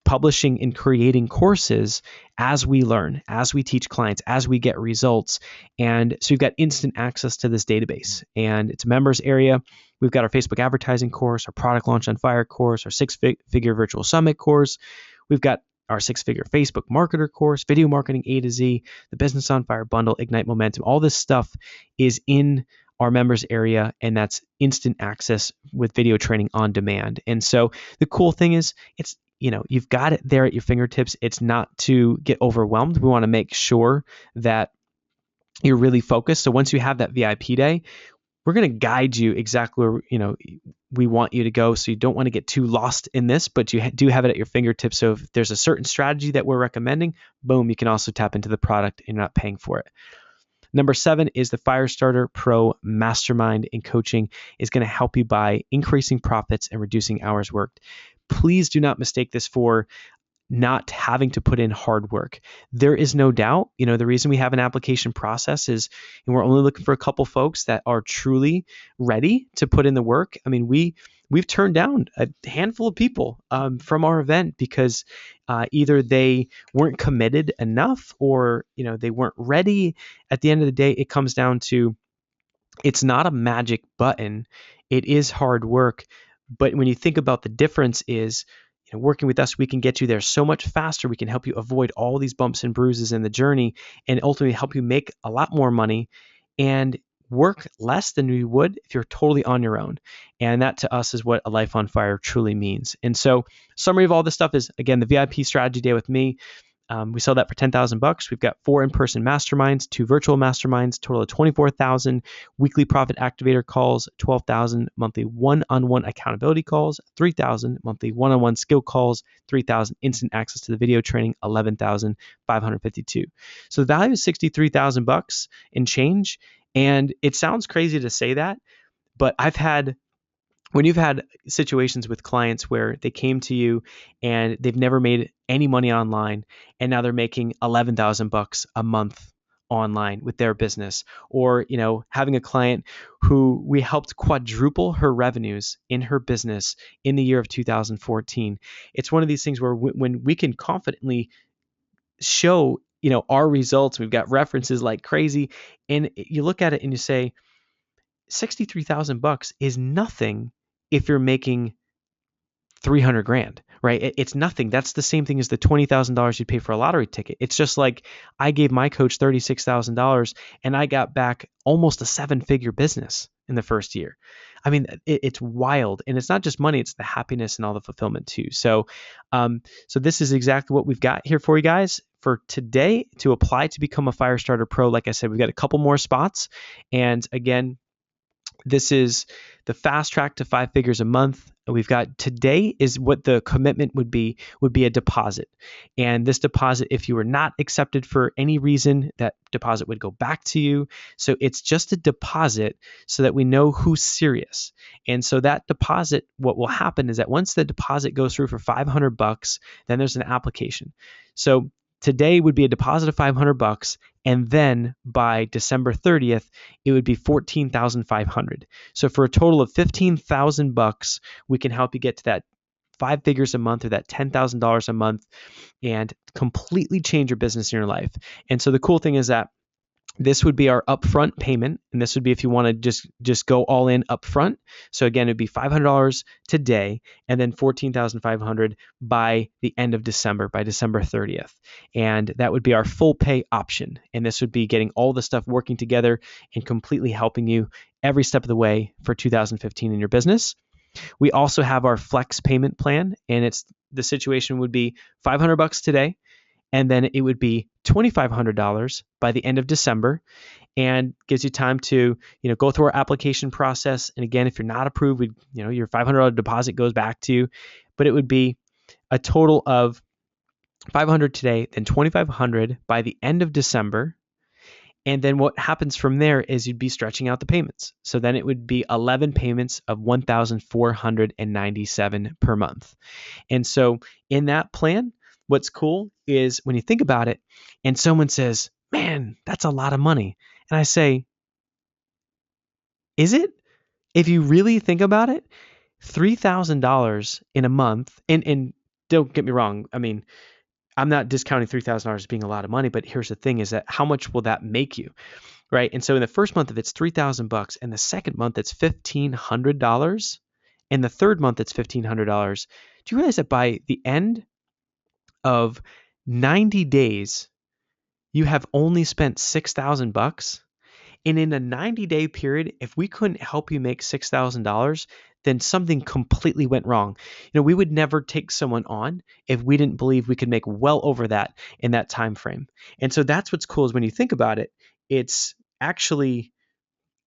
publishing and creating courses as we learn, as we teach clients, as we get results. And so we've got instant access to this database, and it's a members area. We've got our Facebook advertising course, our product launch on fire course, our 6-figure virtual summit course. We've got our 6-figure Facebook marketer course, video marketing A to Z, the business on fire bundle, ignite momentum. All this stuff is in our members area, and that's instant access with video training on demand. And so the cool thing is it's, you've got it there at your fingertips. It's not to get overwhelmed. We want to make sure that you're really focused. So once you have that VIP day, we're going to guide you exactly where, we want you to go. So you don't want to get too lost in this, but you do have it at your fingertips. So if there's a certain strategy that we're recommending, boom, you can also tap into the product and you're not paying for it. Number 7 is the Firestarter Pro Mastermind and Coaching is going to help you by increasing profits and reducing hours worked. Please do not mistake this for not having to put in hard work. There is no doubt, the reason we have an application process is, and we're only looking for a couple folks that are truly ready to put in the work. I mean, we've turned down a handful of people from our event because either they weren't committed enough or, they weren't ready. At the end of the day, it comes down to, it's not a magic button. It is hard work. But when you think about the difference is, working with us, we can get you there so much faster. We can help you avoid all these bumps and bruises in the journey and ultimately help you make a lot more money and work less than you would if you're totally on your own. And that to us is what a life on fire truly means. And so summary of all this stuff is, again, the VIP strategy day with me. We sell that for $10,000. We've got 4 in-person masterminds, 2 virtual masterminds, total of 24,000 weekly profit activator calls, 12,000 monthly one-on-one accountability calls, 3,000 monthly one-on-one skill calls, 3,000 instant access to the video training, 11,552. So the value is $63,000 and change. And it sounds crazy to say that, but when you've had situations with clients where they came to you and they've never made any money online and now they're making $11,000 a month online with their business, or, having a client who we helped quadruple her revenues in her business in the year of 2014. It's one of these things where when we can confidently show, our results, we've got references like crazy, and you look at it and you say, $63,000 is nothing if you're making 300 grand, right? It's nothing. That's the same thing as the $20,000 you'd pay for a lottery ticket. It's just like I gave my coach $36,000 and I got back almost a 7-figure business. in the first year. I mean, it's wild, and it's not just money; it's the happiness and all the fulfillment too. So this is exactly what we've got here for you guys for today to apply to become a Firestarter Pro. Like I said, we've got a couple more spots, and again, this is the fast track to 5 figures a month. We've got today is what the commitment would be a deposit. And this deposit, if you were not accepted for any reason, that deposit would go back to you. So it's just a deposit so that we know who's serious. And so that deposit, what will happen is that once the deposit goes through for $500, then there's an application. So today would be a deposit of $500, and then by December 30th, it would be $14,500. So for a total of $15,000, we can help you get to that 5 figures a month or that $10,000 a month and completely change your business in your life. And so the cool thing is that this would be our upfront payment, and this would be if you want to just go all in upfront. So again, it'd be $500 today, and then $14,500 by the end of December, by December 30th, and that would be our full pay option. And this would be getting all the stuff working together and completely helping you every step of the way for 2015 in your business. We also have our flex payment plan, and the situation would be $500 today, and then it would be $2,500 by the end of December, and gives you time to go through our application process. And again, if you're not approved, your $500 deposit goes back to you, but it would be a total of $500 today, then $2,500 by the end of December. And then what happens from there is you'd be stretching out the payments. So then it would be 11 payments of $1,497 per month. And so in that plan, what's cool is when you think about it and someone says, man, that's a lot of money. And I say, is it? If you really think about it, $3,000 in a month, and don't get me wrong, I mean, I'm not discounting $3,000 as being a lot of money, but here's the thing is that how much will that make you, right? And so in the first month, if it's $3,000, and the second month it's $1,500, and the third month it's $1,500, do you realize that by the end of 90 days, you have only spent $6,000? And in a 90-day period, if we couldn't help you make $6,000, then something completely went wrong. We would never take someone on if we didn't believe we could make well over that in that time frame. And so that's what's cool is when you think about it, it's actually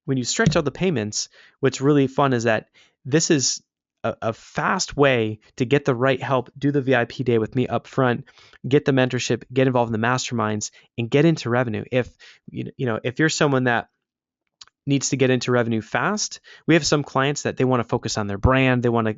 when you stretch out the payments, what's really fun is that this is a fast way to get the right help, do the VIP day with me up front, get the mentorship, get involved in the masterminds, and get into revenue. If you're someone that needs to get into revenue fast, we have some clients that they want to focus on their brand. They want to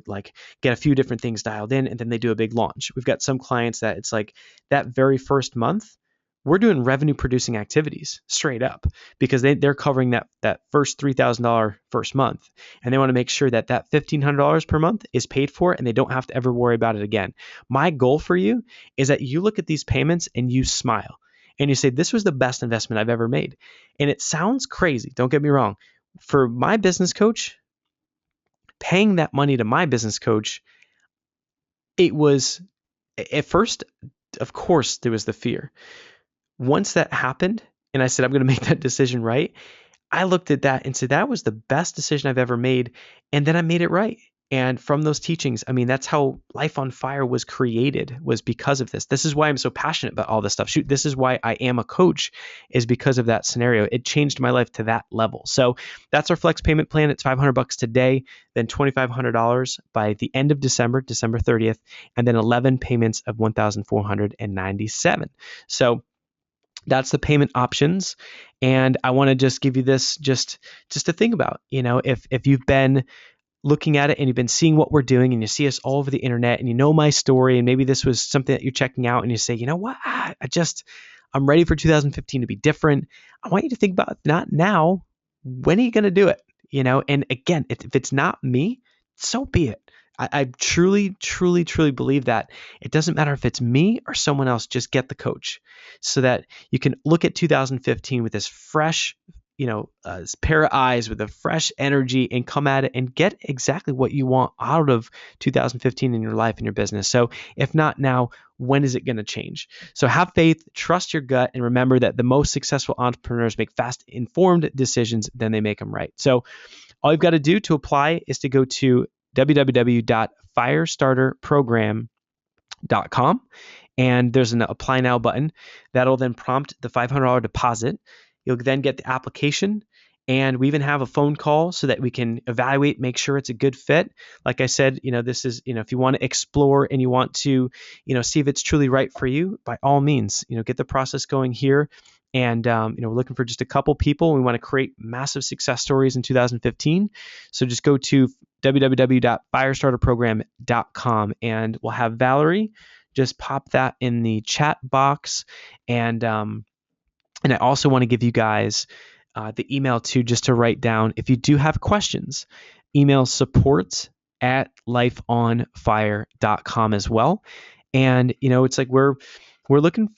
get a few different things dialed in, and then they do a big launch. We've got some clients that it's like that very first month, we're doing revenue producing activities straight up because they're covering that first $3,000 first month. And they want to make sure that $1,500 per month is paid for and they don't have to ever worry about it again. My goal for you is that you look at these payments and you smile and you say, this was the best investment I've ever made. And it sounds crazy. Don't get me wrong. For my business coach, paying that money to my business coach, it was at first, of course, there was the fear. Once that happened and I said, I'm going to make that decision right, I looked at that and said, that was the best decision I've ever made. And then I made it right. And from those teachings, I mean, that's how Life on Fire was created, was because of this. This is why I'm so passionate about all this stuff. Shoot, this is why I am a coach, is because of that scenario. It changed my life to that level. So that's our flex payment plan. It's $500 today, then $2,500 by the end of December, December 30th, and then 11 payments of $1,497. So that's the payment options. And I want to just give you this just to think about, if you've been looking at it and you've been seeing what we're doing and you see us all over the internet and you know my story and maybe this was something that you're checking out and you say, you know what, I'm ready for 2015 to be different. I want you to think about, not now, when are you going to do it? And again, if it's not me, so be it. I truly, truly, truly believe that it doesn't matter if it's me or someone else, just get the coach so that you can look at 2015 with this fresh, pair of eyes with a fresh energy and come at it and get exactly what you want out of 2015 in your life and your business. So if not now, when is it going to change? So have faith, trust your gut, and remember that the most successful entrepreneurs make fast, informed decisions, then they make them right. So All you've got to do to apply is to go to www.firestarterprogram.com, and there's an apply now button that'll then prompt the $500 deposit. You'll then get the application, and we even have a phone call so that we can evaluate, make sure it's a good fit. Like I said, this is, if you want to explore and you want to, see if it's truly right for you, by all means, get the process going here. And, we're looking for just a couple people. We want to create massive success stories in 2015. So just go to www.firestarterprogram.com, and we'll have Valerie just pop that in the chat box. And I also want to give you guys the email too, just to write down. If you do have questions, email support@lifeonfire.com as well. And it's like we're looking,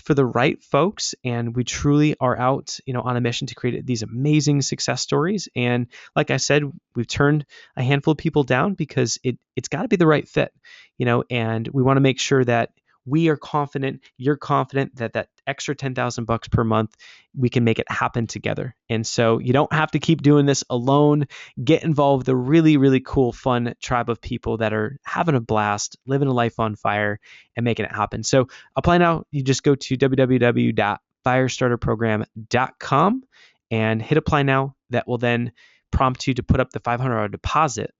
for the right folks, and we truly are out, on a mission to create these amazing success stories. And like I said, we've turned a handful of people down because it's got to be the right fit, and we want to make sure that we are confident, you're confident that extra $10,000 per month, we can make it happen together. And so you don't have to keep doing this alone. Get involved with a really, really cool, fun tribe of people that are having a blast, living a life on fire, and making it happen. So apply now. You just go to www.firestarterprogram.com and hit apply now. That will then prompt you to put up the $500 deposit.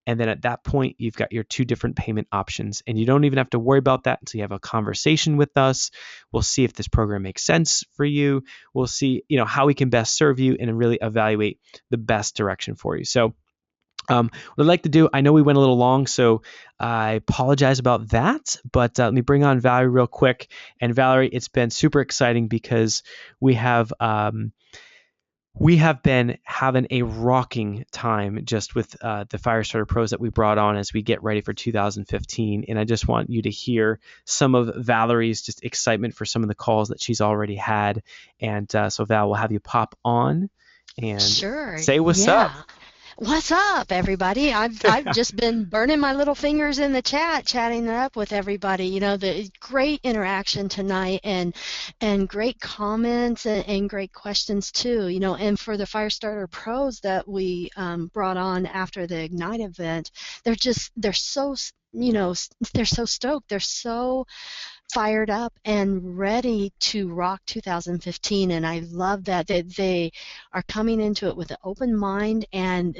And then at that point, you've got your two different payment options, and you don't even have to worry about that until you have a conversation with us. We'll see if this program makes sense for you. We'll see, how we can best serve you and really evaluate the best direction for you. So what I'd like to do, I know we went a little long, so I apologize about that, but let me bring on Valerie real quick. And Valerie, it's been super exciting because we have been having a rocking time just with the Firestarter Pros that we brought on as we get ready for 2015. And I just want you to hear some of Valerie's just excitement for some of the calls that she's already had. And so Val, we'll have you pop on and Sure. say what's Yeah. up. What's up, everybody? I've just been burning my little fingers in the chat, chatting it up with everybody. The great interaction tonight, and great comments, and great questions too. And for the Firestarter Pros that we brought on after the Ignite event, they're so they're so stoked. They're so fired up and ready to rock 2015, and I love that they are coming into it with an open mind, and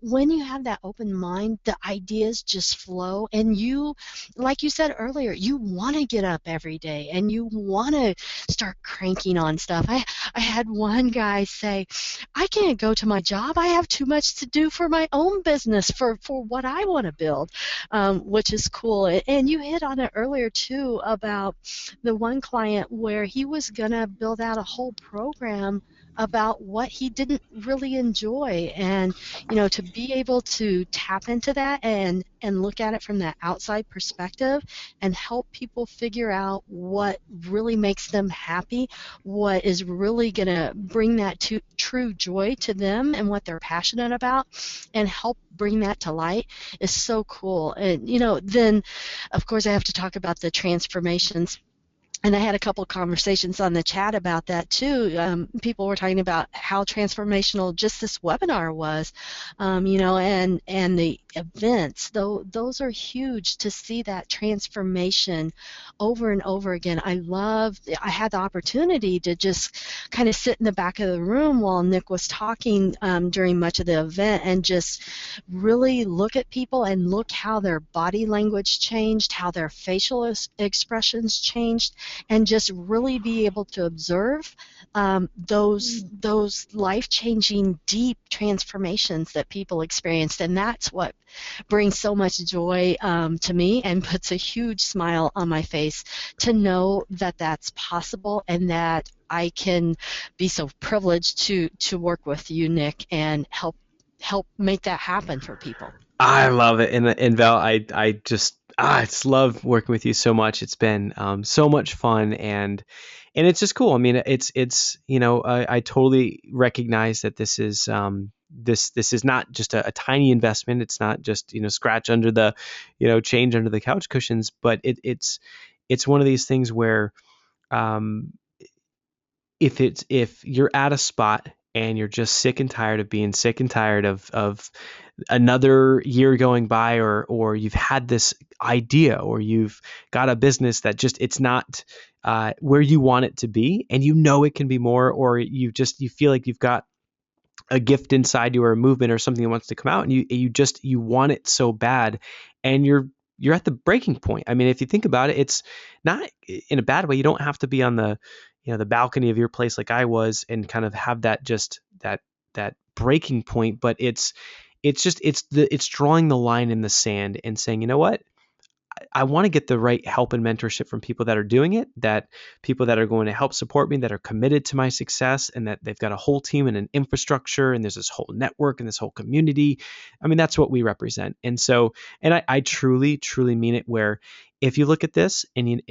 when you have that open mind, the ideas just flow, and you, like you said earlier, you want to get up every day and you want to start cranking on stuff. I had one guy say, I can't go to my job, I have too much to do for my own business, for what I want to build, which is cool. And you hit on it earlier too about the one client where he was going to build out a whole program about what he didn't really enjoy, and to be able to tap into that and look at it from that outside perspective and help people figure out what really makes them happy, what is really going to bring that true joy to them and what they're passionate about, and help bring that to light is so cool. And then of course I have to talk about the transformations. And I had a couple of conversations on the chat about that too. People were talking about how transformational just this webinar was, and the events. Though those are huge to see that transformation over and over again. I had the opportunity to just kind of sit in the back of the room while Nick was talking during much of the event, and just really look at people and look how their body language changed, how their facial expressions changed, and just really be able to observe those life-changing, deep transformations that people experienced. And that's what brings so much joy to me, and puts a huge smile on my face to know that that's possible, and that I can be so privileged to work with you, Nick, and help make that happen for people. I love it. And Val, I just love working with you so much. It's been so much fun, and it's just cool. I mean, it's I totally recognize that this is this is not just a tiny investment. It's not just scratch under the change under the couch cushions, but it's one of these things where if you're at a spot and you're just sick and tired of being sick and tired of another year going by, or you've had this idea, or you've got a business that just it's not where you want it to be, and you know it can be more, or you feel like you've got a gift inside you or a movement or something that wants to come out, and you want it so bad, and you're at the breaking point. I mean, if you think about it, it's not in a bad way. You don't have to be on the balcony of your place like I was and kind of have that just that breaking point, but it's drawing the line in the sand and saying, you know what, I want to get the right help and mentorship from people that are doing it, that people that are going to help support me, that are committed to my success, and that they've got a whole team and an infrastructure, and there's this whole network and this whole community. I mean, that's what we represent. And so, and I truly, truly mean it, where if you look at this and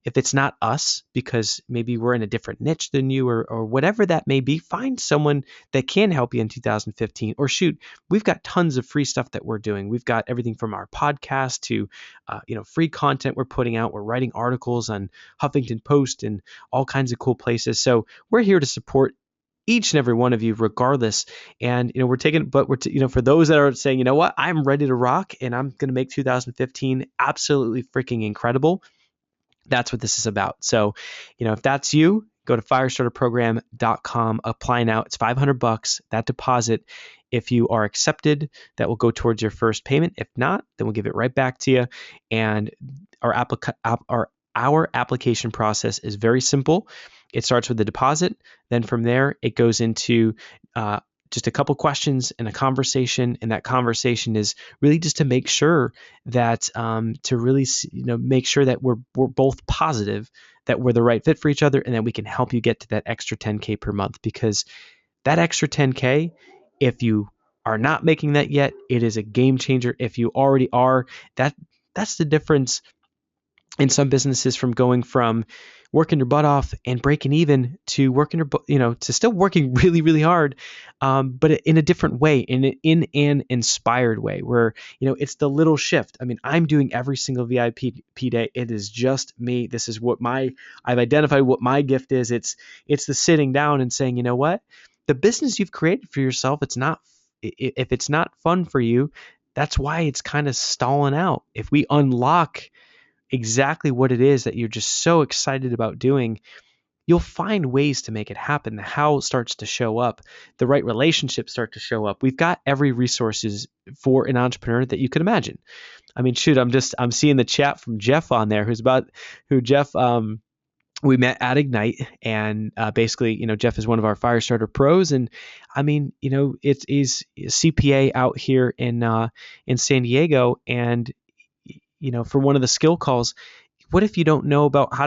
if it's not us, because maybe we're in a different niche than you, or whatever that may be, find someone that can help you in 2015. Or shoot, we've got tons of free stuff that we're doing. We've got everything from our podcast to free content we're putting out. We're writing articles on Huffington Post and all kinds of cool places. So we're here to support each and every one of you regardless. And for those that are saying, you know what, I'm ready to rock and I'm going to make 2015 absolutely freaking incredible, that's what this is about. So, if that's you, go to firestarterprogram.com, apply now. It's $500. That deposit, if you are accepted, that will go towards your first payment. If not, then we'll give it right back to you. And our application process is very simple. It starts with the deposit. Then from there, it goes into just a couple questions and a conversation, and that conversation is really just to make sure that to really make sure that we're both positive, that we're the right fit for each other, and that we can help you get to that extra 10K per month. Because that extra 10K, if you are not making that yet, it is a game changer. If you already are, that's the difference in some businesses from going from working your butt off and breaking even to to still working really, really hard, but in a different way, in an inspired way, where, it's the little shift. I mean, I'm doing every single VIP day. It is just me. This is what I've identified what my gift is. It's the sitting down and saying, you know what, the business you've created for yourself, if it's not fun for you, that's why it's kind of stalling out. If we unlock exactly what it is that you're just so excited about doing, you'll find ways to make it happen. The how starts to show up. The right relationships start to show up. We've got every resources for an entrepreneur that you can imagine. I mean, shoot, I'm seeing the chat from Jeff on there, Jeff, we met at Ignite, and basically, Jeff is one of our Firestarter pros, and I mean, he's a CPA out here in San Diego, and for one of the skill calls, what if you don't know about how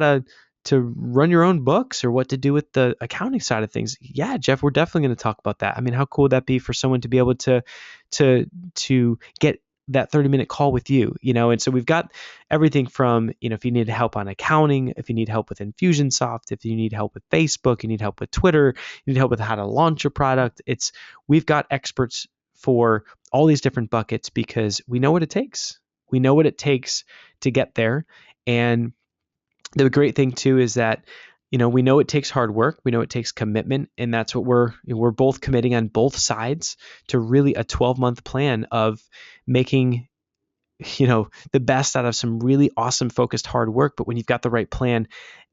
to run your own books or what to do with the accounting side of things? Yeah, Jeff, we're definitely going to talk about that. I mean, how cool would that be for someone to be able to get that 30-minute call with you, And so we've got everything from, if you need help on accounting, if you need help with Infusionsoft, if you need help with Facebook, you need help with Twitter, you need help with how to launch your product. We've got experts for all these different buckets because we know what it takes. We know what it takes to get there. And the great thing too is that, we know it takes hard work. We know it takes commitment. And that's what we're both committing on both sides to really a 12-month plan of making, the best out of some really awesome focused hard work. But when you've got the right plan,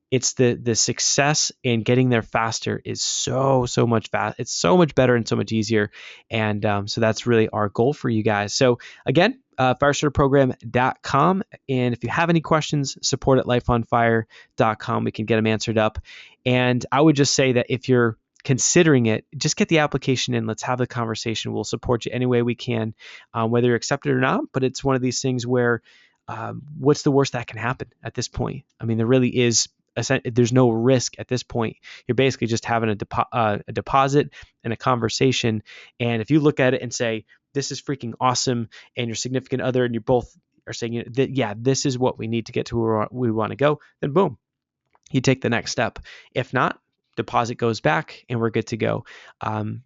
it's the success in getting there faster is so much fast. It's so much better and so much easier. And so that's really our goal for you guys. So again, firestarterprogram.com. And if you have any questions, support at lifeonfire.com. We can get them answered up. And I would just say that if you're considering it, just get the application in. Let's have the conversation. We'll support you any way we can, whether you're accepted or not. But it's one of these things where what's the worst that can happen at this point? I mean, there really is. There's no risk at this point. You're basically just having a deposit and a conversation. And if you look at it and say, this is freaking awesome, and your significant other and you both are saying, yeah, this is what we need to get to where we want to go, then boom, you take the next step. If not, deposit goes back and we're good to go.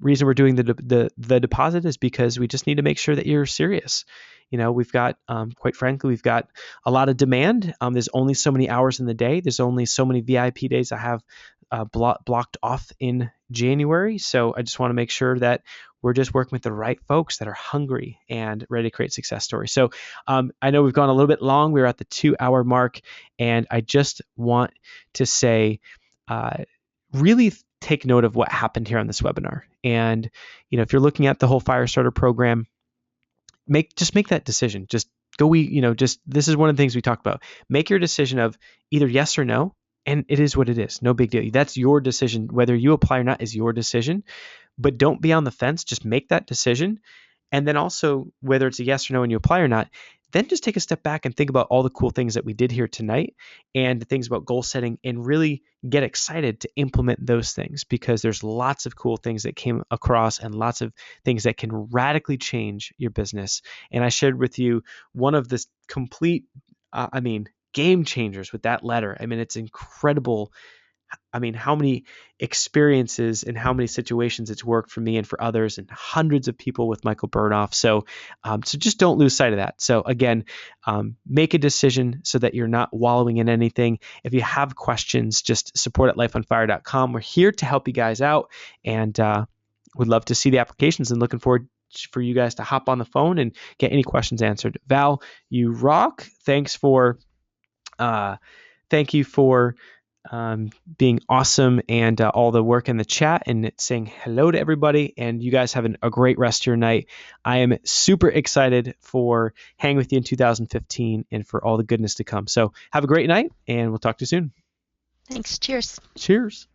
Reason we're doing the deposit is because we just need to make sure that you're serious. We've got, quite frankly, we've got a lot of demand. There's only so many hours in the day. There's only so many VIP days I have blocked off in January. So I just want to make sure that we're just working with the right folks that are hungry and ready to create success stories. So I know we've gone a little bit long. We're at the 2 hour mark, and I just want to say, really take note of what happened here on this webinar. And if you're looking at the whole Firestarter program, make that decision. Just go. Just this is one of the things we talked about. Make your decision of either yes or no, and it is what it is. No big deal. That's your decision. Whether you apply or not is your decision. But don't be on the fence. Just make that decision. And then also, whether it's a yes or no and you apply or not, then just take a step back and think about all the cool things that we did here tonight and the things about goal setting, and really get excited to implement those things, because there's lots of cool things that came across and lots of things that can radically change your business. And I shared with you one of the complete, game changers with that letter. It's incredible. How many experiences and how many situations it's worked for me and for others and hundreds of people with Michael Burnoff. So just don't lose sight of that. So again, make a decision so that you're not wallowing in anything. If you have questions, just support@lifeonfire.com. We're here to help you guys out, and would love to see the applications, and looking forward for you guys to hop on the phone and get any questions answered. Val, you rock. Thank you for being awesome, and all the work in the chat and saying hello to everybody. And you guys have a great rest of your night. I am super excited for Hang With You in 2015 and for all the goodness to come. So have a great night, and we'll talk to you soon. Thanks. Cheers. Cheers.